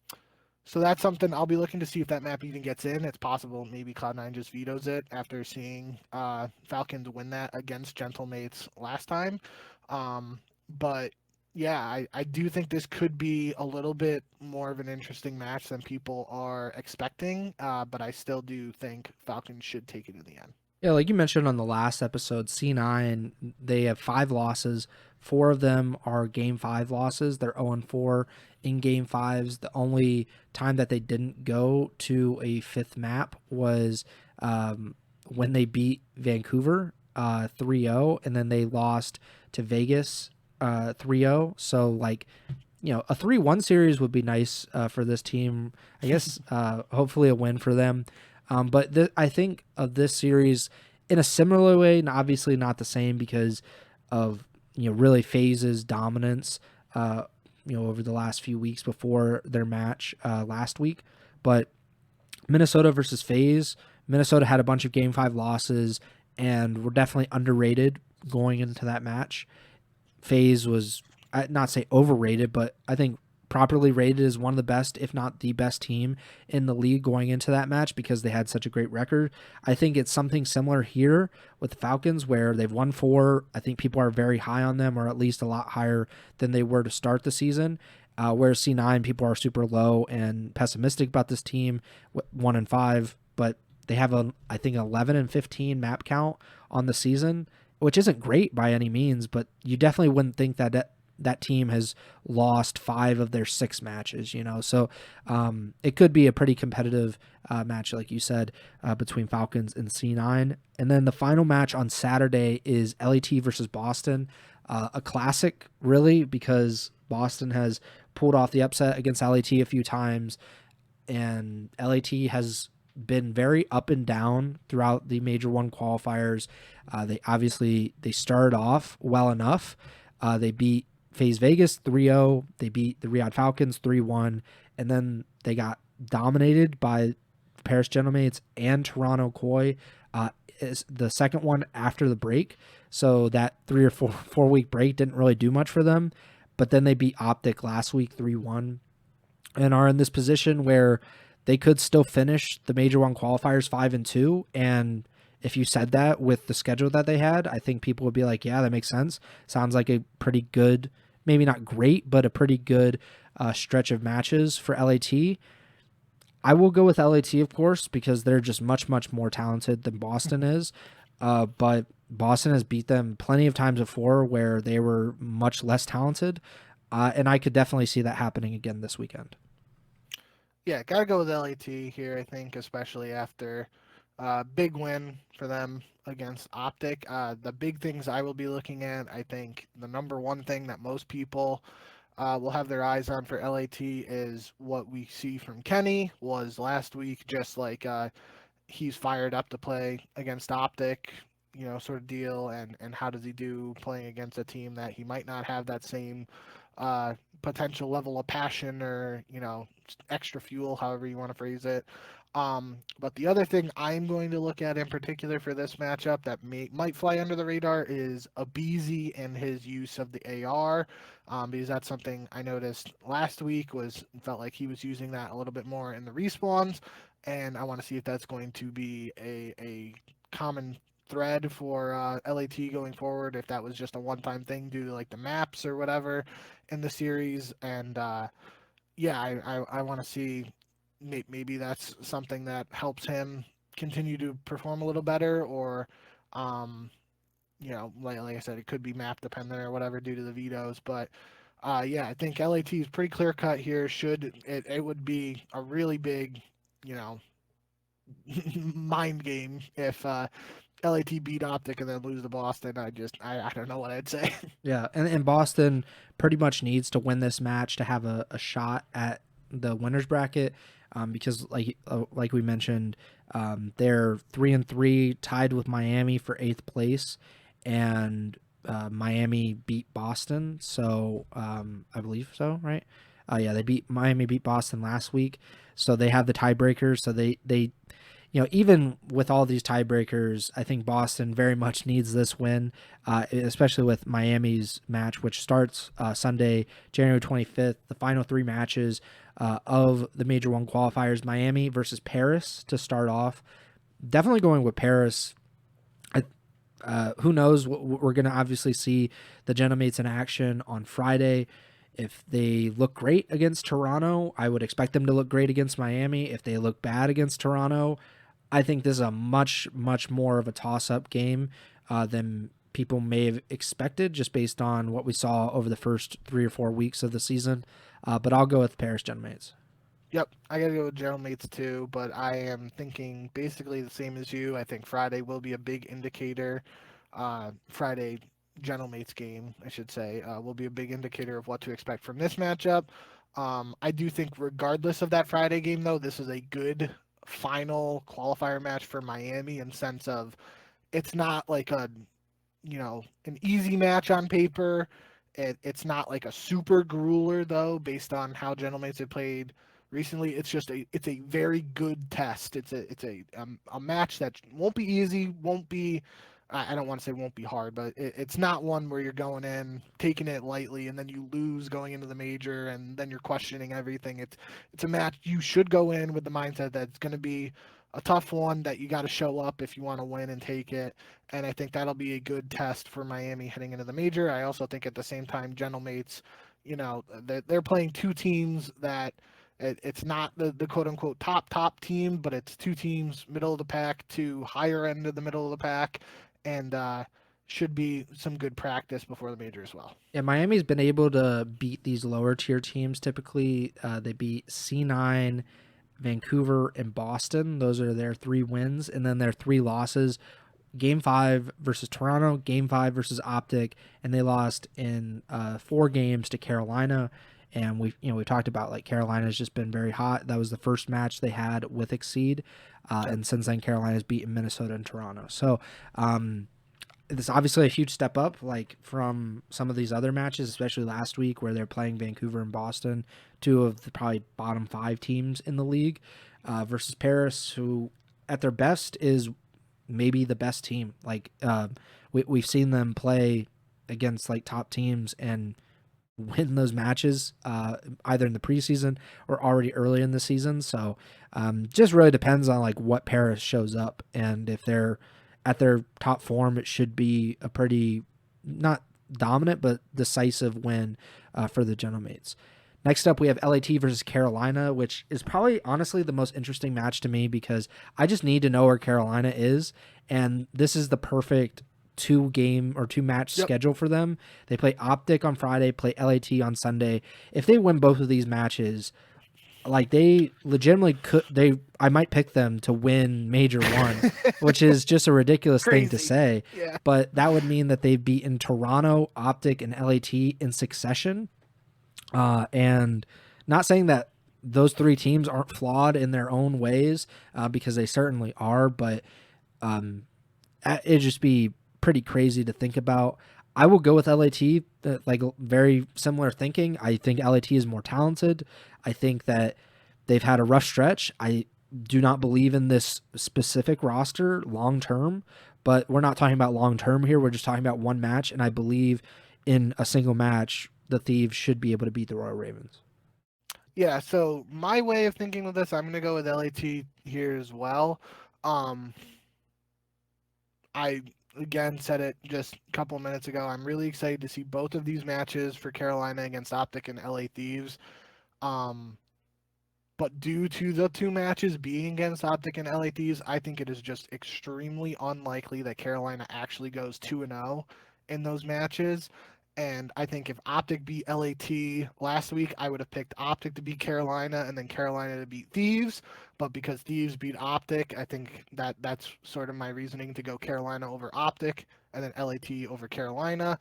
Speaker 2: so that's something I'll be looking to see if that map even gets in. It's possible maybe Cloud9 just vetoes it after seeing Falcons win that against Gentlemates last time. But yeah, I do think this could be a little bit more of an interesting match than people are expecting. But I still do think Falcons should take it in the end.
Speaker 1: Yeah, like you mentioned on the last episode, C9, they have 5 losses. 4 of them are game 5 losses. They're 0-4 in game 5s. The only time that they didn't go to a 5th map was when they beat Vancouver 3-0, and then they lost to Vegas 3-0. So, like, a 3-1 series would be nice for this team. I guess hopefully a win for them. But I think of this series in a similar way, and obviously not the same because of really FaZe's dominance over the last few weeks before their match last week. But Minnesota versus FaZe, Minnesota had a bunch of game 5 losses and were definitely underrated going into that match. FaZe was, I not say overrated, but I think properly rated as one of the best, if not the best team in the league going into that match because they had such a great record. I think it's something similar here with the Falcons where they've won 4. I think people are very high on them, or at least a lot higher than they were to start the season. Whereas C9, people are super low and pessimistic about this team, 1-5, but they have I think 11-15 map count on the season, which isn't great by any means, but you definitely wouldn't think that team has lost 5 of their 6 matches, So it could be a pretty competitive match, like you said, between Falcons and C9. And then the final match on Saturday is LAT versus Boston. A classic, really, because Boston has pulled off the upset against LAT a few times, and LAT has been very up and down throughout the Major 1 qualifiers. They started off well enough. They beat FaZe Vegas 3-0. They beat the Riyadh Falcons 3-1, and then they got dominated by Paris Gentlemates and Toronto Koi is the second one after the break. So that 3 or 4 week break didn't really do much for them. But then they beat Optic last week 3-1 and are in this position where they could still finish the Major 1 qualifiers 5-2. And if you said that with the schedule that they had, I think people would be like, yeah, that makes sense. Sounds like a pretty good, maybe not great, but a pretty good stretch of matches for LAT. I will go with LAT, of course, because they're just much, much more talented than Boston is. But Boston has beat them plenty of times before where they were much less talented. And I could definitely see that happening again this weekend.
Speaker 2: Yeah, gotta go with LAT here, I think, especially after big win for them against Optic. The big things I will be looking at, I think the number one thing that most people will have their eyes on for LAT is what we see from Kenny was last week, just like he's fired up to play against Optic, sort of deal, and how does he do playing against a team that he might not have that same potential level of passion or, extra fuel, however you want to phrase it. But the other thing I'm going to look at in particular for this matchup that might fly under the radar is Abizi and his use of the AR, because that's something I noticed last week. Felt like he was using that a little bit more in the respawns, and I want to see if that's going to be a common thread for LAT going forward, if that was just a one-time thing due to like the maps or whatever in the series. And yeah, I want to see maybe that's something that helps him continue to perform a little better, or like I said, it could be map dependent or whatever due to the vetoes. But yeah, I think LAT is pretty clear cut here. It would be a really big, mind game if LAT beat Optic and then lose to Boston. I don't know what I'd say.
Speaker 1: Yeah, and Boston pretty much needs to win this match to have a shot at the winners bracket, because like we mentioned, they're 3-3, tied with Miami for 8th place, and Miami beat Boston. So I believe so, right? Yeah, Miami beat Boston last week, so they have the tiebreakers. So they even with all these tiebreakers, I think Boston very much needs this win, especially with Miami's match, which starts Sunday, January 25th. The final 3 matches of the Major 1 qualifiers: Miami versus Paris to start off. Definitely going with Paris. Who knows? We're going to obviously see the Genomates in action on Friday. If they look great against Toronto, I would expect them to look great against Miami. If they look bad against Toronto, I think this is a much, much more of a toss-up game than people may have expected, just based on what we saw over the first 3 or 4 weeks of the season. But I'll go with Paris Genomates.
Speaker 2: Yep, I got to go with Genomates too, but I am thinking basically the same as you. I think Friday will be a big indicator. Friday Genomates game, I should say, will be a big indicator of what to expect from this matchup. I do think regardless of that Friday game, though, this is a good final qualifier match for Miami, in sense of it's not like an easy match on paper. It's not like a super grueler though, based on how Genomates have played recently. It's a very good test. It's a match that won't be easy, won't be, I don't want to say won't be hard, but it's not one where you're going in taking it lightly and then you lose going into the major and then you're questioning everything. It's a match you should go in with the mindset that it's going to be a tough one, that you got to show up if you want to win and take it. And I think that'll be a good test for Miami heading into the major. I also think at the same time, Genomates, they're playing 2 teams that it's not the quote unquote top team, but it's 2 teams middle of the pack to higher end of the middle of the pack, and should be some good practice before the major as well.
Speaker 1: Yeah, Miami's been able to beat these lower tier teams. Typically, they beat C9, Vancouver, and Boston. Those are their 3 wins, and then their 3 losses: Game 5 versus Toronto, Game 5 versus Optic, and they lost in 4 games to Carolina. And we talked about, like, Carolina's just been very hot. That was the first match they had with Exceed, and since then Carolina's beaten Minnesota and Toronto. So it's obviously a huge step up, like, from some of these other matches, especially last week where they're playing Vancouver and Boston, 2 of the probably bottom 5 teams in the league, versus Paris, who at their best is maybe the best team. Like, we've seen them play against like top teams and win those matches, either in the preseason or already early in the season. So just really depends on like what Paris shows up, and if they're at their top form, it should be a pretty, not dominant, but decisive win for the Genomates. Next up, we have LAT versus Carolina, which is probably honestly the most interesting match to me, because I just need to know where Carolina is, and this is the perfect 2-match schedule for them. They play Optic on Friday, play LAT on Sunday. If they win both of these matches, like, they legitimately I might pick them to win Major 1, which is just a ridiculous thing to say.
Speaker 2: Yeah.
Speaker 1: But that would mean that they've beaten Toronto, Optic, and LAT in succession. And not saying that those 3 teams aren't flawed in their own ways, because they certainly are, but it'd just be pretty crazy to think about. I will go with LAT. Like very similar thinking. I think LAT is more talented. I think that they've had a rough stretch. I do not believe in this specific roster long term, but we're not talking about long term here. We're just talking about one match, and I believe in a single match, the Thieves should be able to beat the Royal Ravens.
Speaker 2: Yeah, so my way of thinking with this, I'm going to go with LAT here as well. Um, I again said it just a couple of minutes ago. I'm really excited to see both of these matches for Carolina against Optic and LA Thieves. Um, but due to the two matches being against Optic and LA Thieves, I think it is just extremely unlikely that Carolina actually goes 2-0 in those matches. And I think if Optic beat LAT last week, I would have picked Optic to beat Carolina and then Carolina to beat Thieves. But because Thieves beat Optic, I think that's sort of my reasoning to go Carolina over Optic and then LAT over Carolina.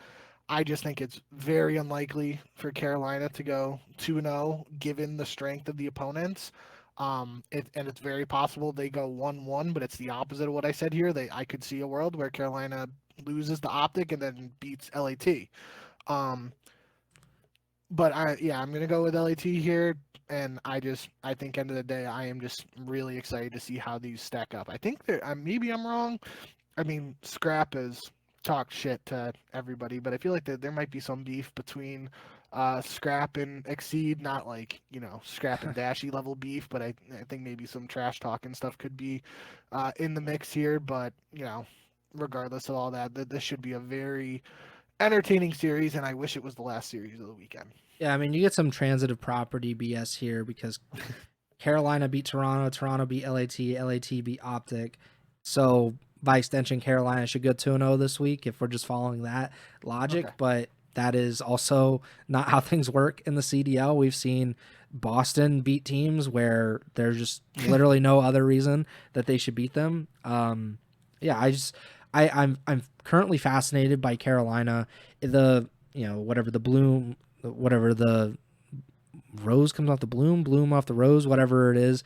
Speaker 2: I just think it's very unlikely for Carolina to go 2-0 given the strength of the opponents. And it's very possible they go 1-1, but it's the opposite of what I said here. I could see a world where Carolina loses the Optic and then beats LAT. Um, but I'm gonna go with LAT here, and I think end of the day, I am just really excited to see how these stack up. I think maybe I'm wrong. I mean, Scrap has talked shit to everybody, but I feel like there might be some beef between Scrap and Exceed, not like, Scrap and Dashy level beef, but I think maybe some trash talk and stuff could be in the mix here. But, regardless of all that, this should be a very entertaining series, and I wish it was the last series of the weekend.
Speaker 1: Yeah, I mean, you get some transitive property BS here because Carolina beat Toronto, Toronto beat LAT, LAT beat Optic. So by extension, Carolina should go 2-0 this week if we're just following that logic.
Speaker 2: Okay.
Speaker 1: But that is also not how things work in the CDL. We've seen Boston beat teams where there's just literally no other reason that they should beat them. Yeah, I'm currently fascinated by Carolina. The whatever the bloom, whatever the rose comes off the bloom off the rose, whatever it is.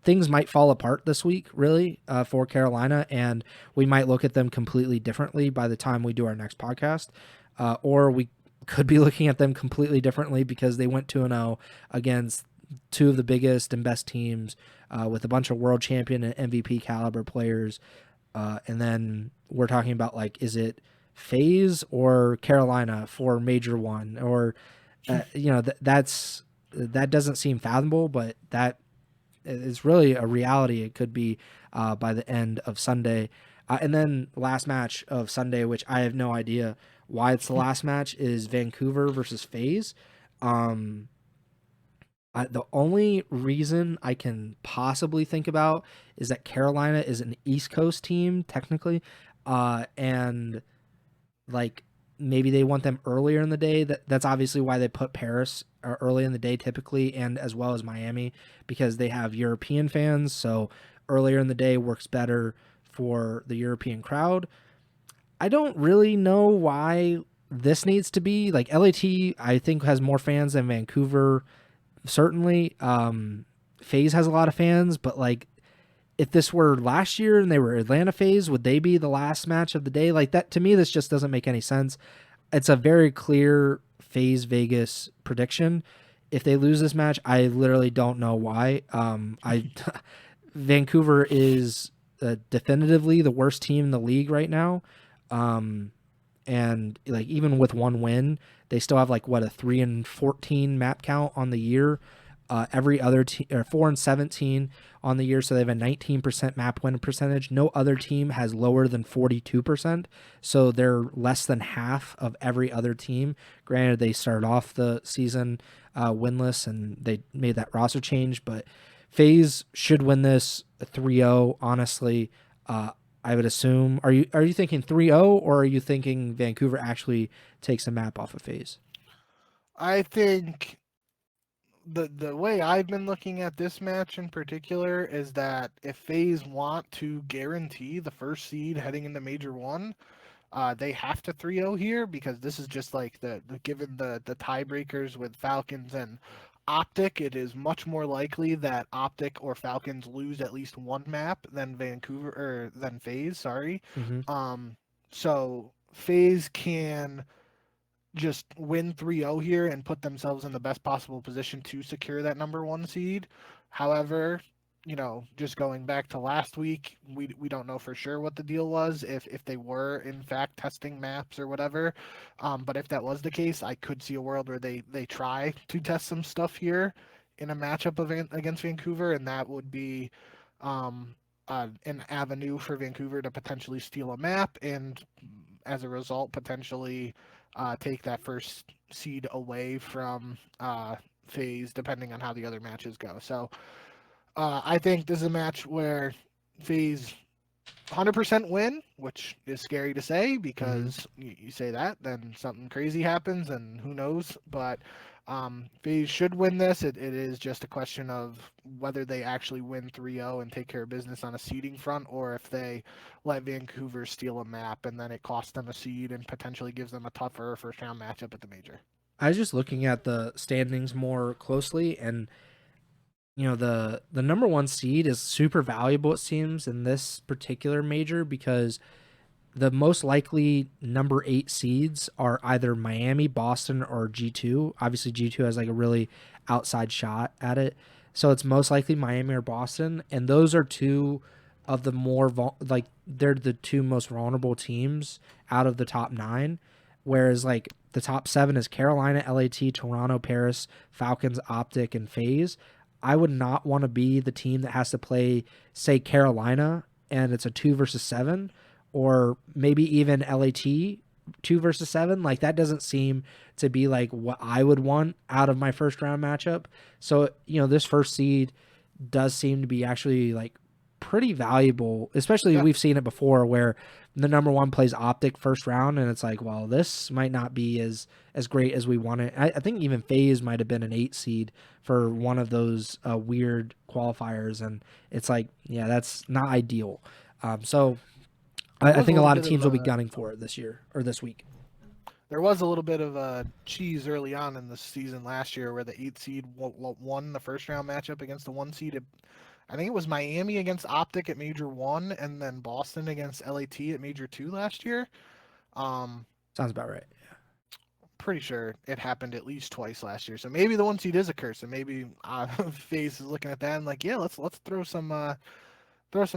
Speaker 1: Things might fall apart this week, really, for Carolina, and we might look at them completely differently by the time we do our next podcast, or we could be looking at them completely differently because they went 2-0 against two of the biggest and best teams with a bunch of world champion and MVP caliber players, and then we're talking about like, is it FaZe or Carolina for Major One, or that doesn't seem fathomable, but that is really a reality. It could be by the end of Sunday. And then last match of Sunday, which I have no idea why it's the last match, is Vancouver versus FaZe. The only reason I can possibly think about is that Carolina is an East Coast team, technically, and like maybe they want them earlier in the day. That's obviously why they put Paris early in the day typically, and as well as Miami, because they have European fans. So earlier in the day works better for the European crowd. I don't really know why this needs to be like LAT. I think has more fans than Vancouver. Certainly, FaZe has a lot of fans, but like if this were last year and they were Atlanta FaZe, would they be the last match of the day? Like that, to me, this just doesn't make any sense. It's a very clear FaZe Vegas prediction. If they lose this match, I literally don't know why. Vancouver is definitively the worst team in the league right now. And like even with one win, they still have like what, a 3-14 map count on the year. Every other team, or 4-17 on the year, so they have a 19% map win percentage. No other team has lower than 42%, so they're less than half of every other team. Granted, they started off the season winless, and they made that roster change, but FaZe should win this 3-0. Honestly, I would assume. Are you thinking 3-0, or are you thinking Vancouver actually takes a map off of FaZe?
Speaker 2: I think the way I've been looking at this match in particular is that if FaZe want to guarantee the first seed heading into Major One, they have to 3-0 here, because this is just like given the tiebreakers with Falcons and Optic, it is much more likely that Optic or Falcons lose at least one map than Vancouver or than FaZe. Sorry.
Speaker 1: Mm-hmm.
Speaker 2: Um, so FaZe can just win 3-0 here and put themselves in the best possible position to secure that number 1 seed. However, just going back to last week, we don't know for sure what the deal was, if they were in fact testing maps or whatever. But if that was the case, I could see a world where they try to test some stuff here in a matchup against Vancouver, and that would be an avenue for Vancouver to potentially steal a map, and as a result, potentially take that first seed away from FaZe, depending on how the other matches go. So I think this is a match where FaZe 100% win, which is scary to say because you say that, then something crazy happens and who knows. But FaZe should win this. It is just a question of whether they actually win 3-0 and take care of business on a seeding front, or if they let Vancouver steal a map and then it costs them a seed and potentially gives them a tougher first round matchup at the major.
Speaker 1: I was just looking at the standings more closely, and the number 1 seed is super valuable, it seems, in this particular major, because the most likely number 8 seeds are either Miami, Boston, or G2. Obviously, G2 has like a really outside shot at it. So it's most likely Miami or Boston. And those are two of the more, they're the 2 most vulnerable teams out of the top 9. Whereas like the top 7 is Carolina, LAT, Toronto, Paris, Falcons, Optic, and FaZe. I would not want to be the team that has to play, say, Carolina, and it's a 2 versus 7. Or maybe even LAT 2 versus 7. Like, that doesn't seem to be like what I would want out of my first round matchup. So, this first seed does seem to be actually like pretty valuable, especially we've seen it before where the number 1 plays Optic first round, and it's like, well, this might not be as great as we want it. I think even FaZe might have been an 8 seed for one of those weird qualifiers, and it's like, yeah, that's not ideal. So I think a lot of teams will be gunning for it this year or this week.
Speaker 2: There was a little bit of a cheese early on in the season last year where the 8 seed won the first round matchup against the 1 seed. I think it was Miami against Optic at Major 1 and then Boston against LAT at Major 2 last year.
Speaker 1: Sounds about right. Yeah.
Speaker 2: Pretty sure it happened at least twice last year. So maybe the 1 seed is a curse, and maybe FaZe is looking at that and like, yeah, let's throw some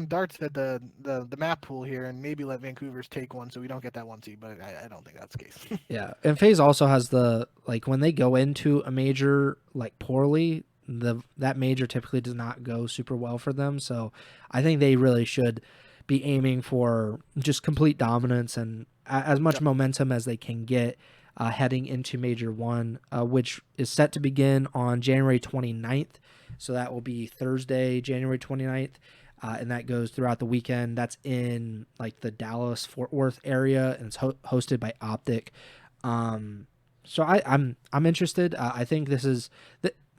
Speaker 2: darts at the map pool here and maybe let Vancouver's take one so we don't get that 1 seed, but I don't think that's the case.
Speaker 1: Yeah, and FaZe also has when they go into a major like poorly, that major typically does not go super well for them. So I think they really should be aiming for just complete dominance and as much momentum as they can get heading into Major 1, which is set to begin on January 29th. So that will be Thursday, January 29th. And that goes throughout the weekend. That's in like the Dallas-Fort Worth area, and it's hosted by Optic. So I'm interested. I think this is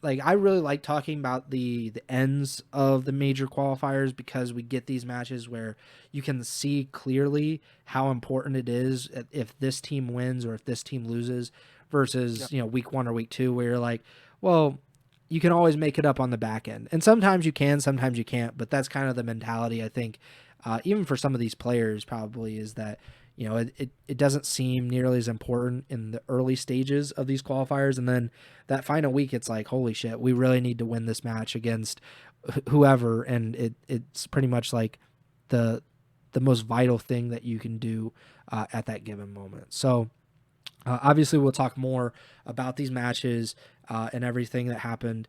Speaker 1: I really like talking about the ends of the major qualifiers because we get these matches where you can see clearly how important it is if this team wins or if this team loses versus week 1 or week 2 where you're like, well, you can always make it up on the back end. And sometimes you can, sometimes you can't, but that's kind of the mentality, I think, even for some of these players probably is that, it doesn't seem nearly as important in the early stages of these qualifiers. And then that final week, it's like, holy shit, we really need to win this match against whoever. And it's pretty much like the most vital thing that you can do at that given moment. So obviously we'll talk more about these matches and everything that happened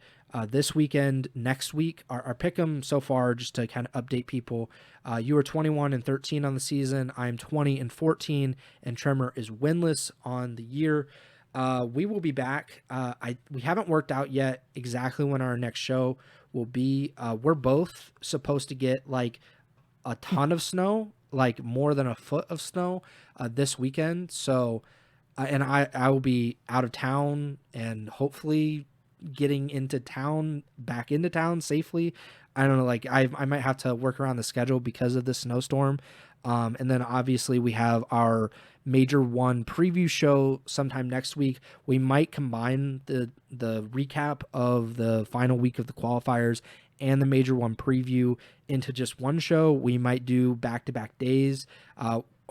Speaker 1: this weekend. Next week, our pick'em so far, just to kind of update people, you are 21-13 on the season. I'm 20-14, and Tremor is winless on the year. We will be back. We haven't worked out yet exactly when our next show will be. We're both supposed to get like a ton of snow, like more than a foot of snow this weekend. So and I will be out of town and hopefully getting back into town safely. I don't know, like I might have to work around the schedule because of the snowstorm. And then obviously we have our Major 1 preview show sometime next week. We might combine the recap of the final week of the qualifiers and the Major 1 preview into just one show. We might do back-to-back days.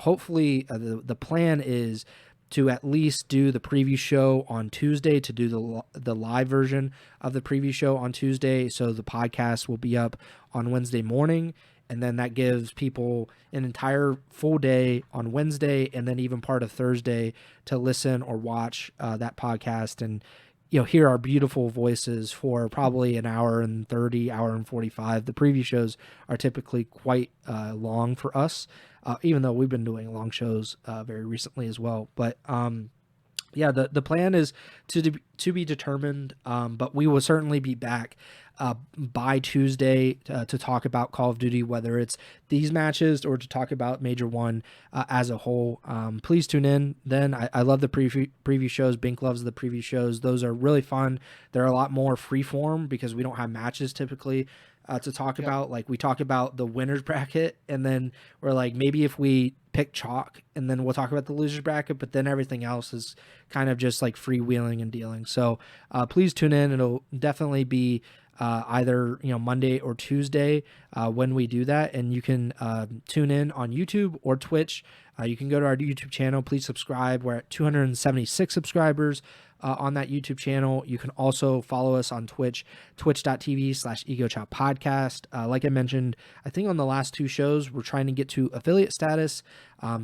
Speaker 1: hopefully the plan is to at least do the preview show on Tuesday, to do the live version of the preview show on Tuesday. So the podcast will be up on Wednesday morning. And then that gives people an entire full day on Wednesday, and then even part of Thursday to listen or watch that podcast and hear our beautiful voices for probably an hour and 30, hour and 45. The preview shows are typically quite long for us, even though we've been doing long shows very recently as well. But yeah, the plan is to be determined, but we will certainly be back by Tuesday to talk about Call of Duty, whether it's these matches or to talk about Major 1 as a whole. Please tune in then. I love the preview shows. Bink loves the preview shows. Those are really fun. They're a lot more freeform because we don't have matches typically to talk about. Like, we talk about the winner's bracket, and then we're like, maybe if we pick chalk, and then we'll talk about the loser's bracket, but then everything else is kind of just like freewheeling and dealing. So please tune in. It'll definitely be either Monday or Tuesday when we do that, and you can tune in on YouTube or Twitch. You can go to our YouTube channel. Please subscribe. We're at 276 subscribers on that YouTube channel. You can also follow us on Twitch, twitch.tv/Ego Chall Podcast. Like I mentioned, I think on the last two shows, we're trying to get to affiliate status.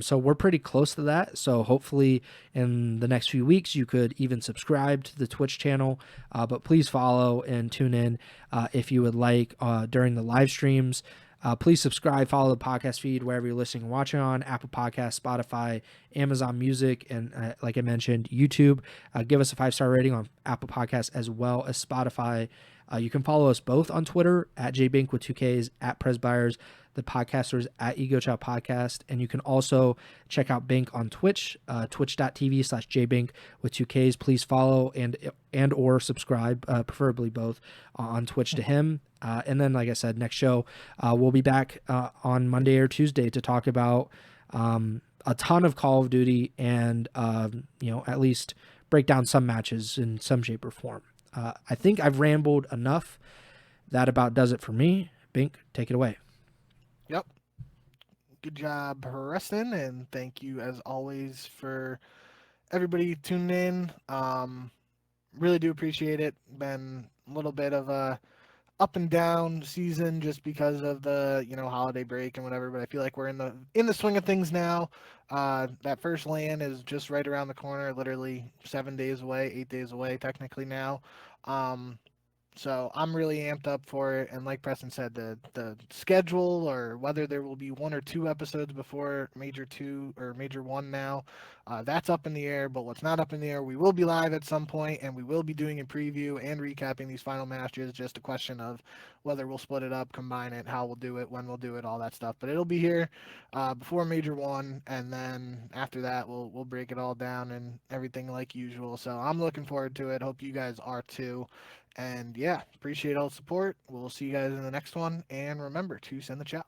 Speaker 1: So we're pretty close to that. So hopefully in the next few weeks, you could even subscribe to the Twitch channel. But please follow and tune in if you would like during the live streams. Please subscribe, follow the podcast feed wherever you're listening and watching on: Apple Podcasts, Spotify, Amazon Music, and like I mentioned, YouTube. Give us a 5-star rating on Apple Podcasts as well as Spotify. You can follow us both on Twitter at jbink with 2Ks, at Preston Byers, the podcasters at Ego Chall Podcast. And you can also check out Bink on Twitch, twitch.tv/jbink with 2Ks. Please follow and or subscribe, preferably both, on Twitch to him. And then, like I said, next show, we'll be back on Monday or Tuesday to talk about a ton of Call of Duty and, at least break down some matches in some shape or form. I think I've rambled enough. That about does it for me. Bink, take it away.
Speaker 2: Yep. Good job, Preston, and thank you as always for everybody tuning in. Really do appreciate it. Been a little bit of a up and down season just because of the holiday break and whatever, but I feel like we're in the swing of things now. That first LAN is just right around the corner, literally 7 days away, 8 days away technically now. So I'm really amped up for it, and like Preston said, the schedule, or whether there will be 1 or 2 episodes before Major 2 or Major 1 now, that's up in the air. But what's not up in the air, we will be live at some point, and we will be doing a preview and recapping these final matches. Just a question of whether we'll split it up, combine it, how we'll do it, when we'll do it, all that stuff. But it'll be here before Major 1, and then after that we'll break it all down and everything like usual. So I'm looking forward to it. Hope you guys are too. And yeah, appreciate all the support. We'll see you guys in the next one. And remember to send the chow.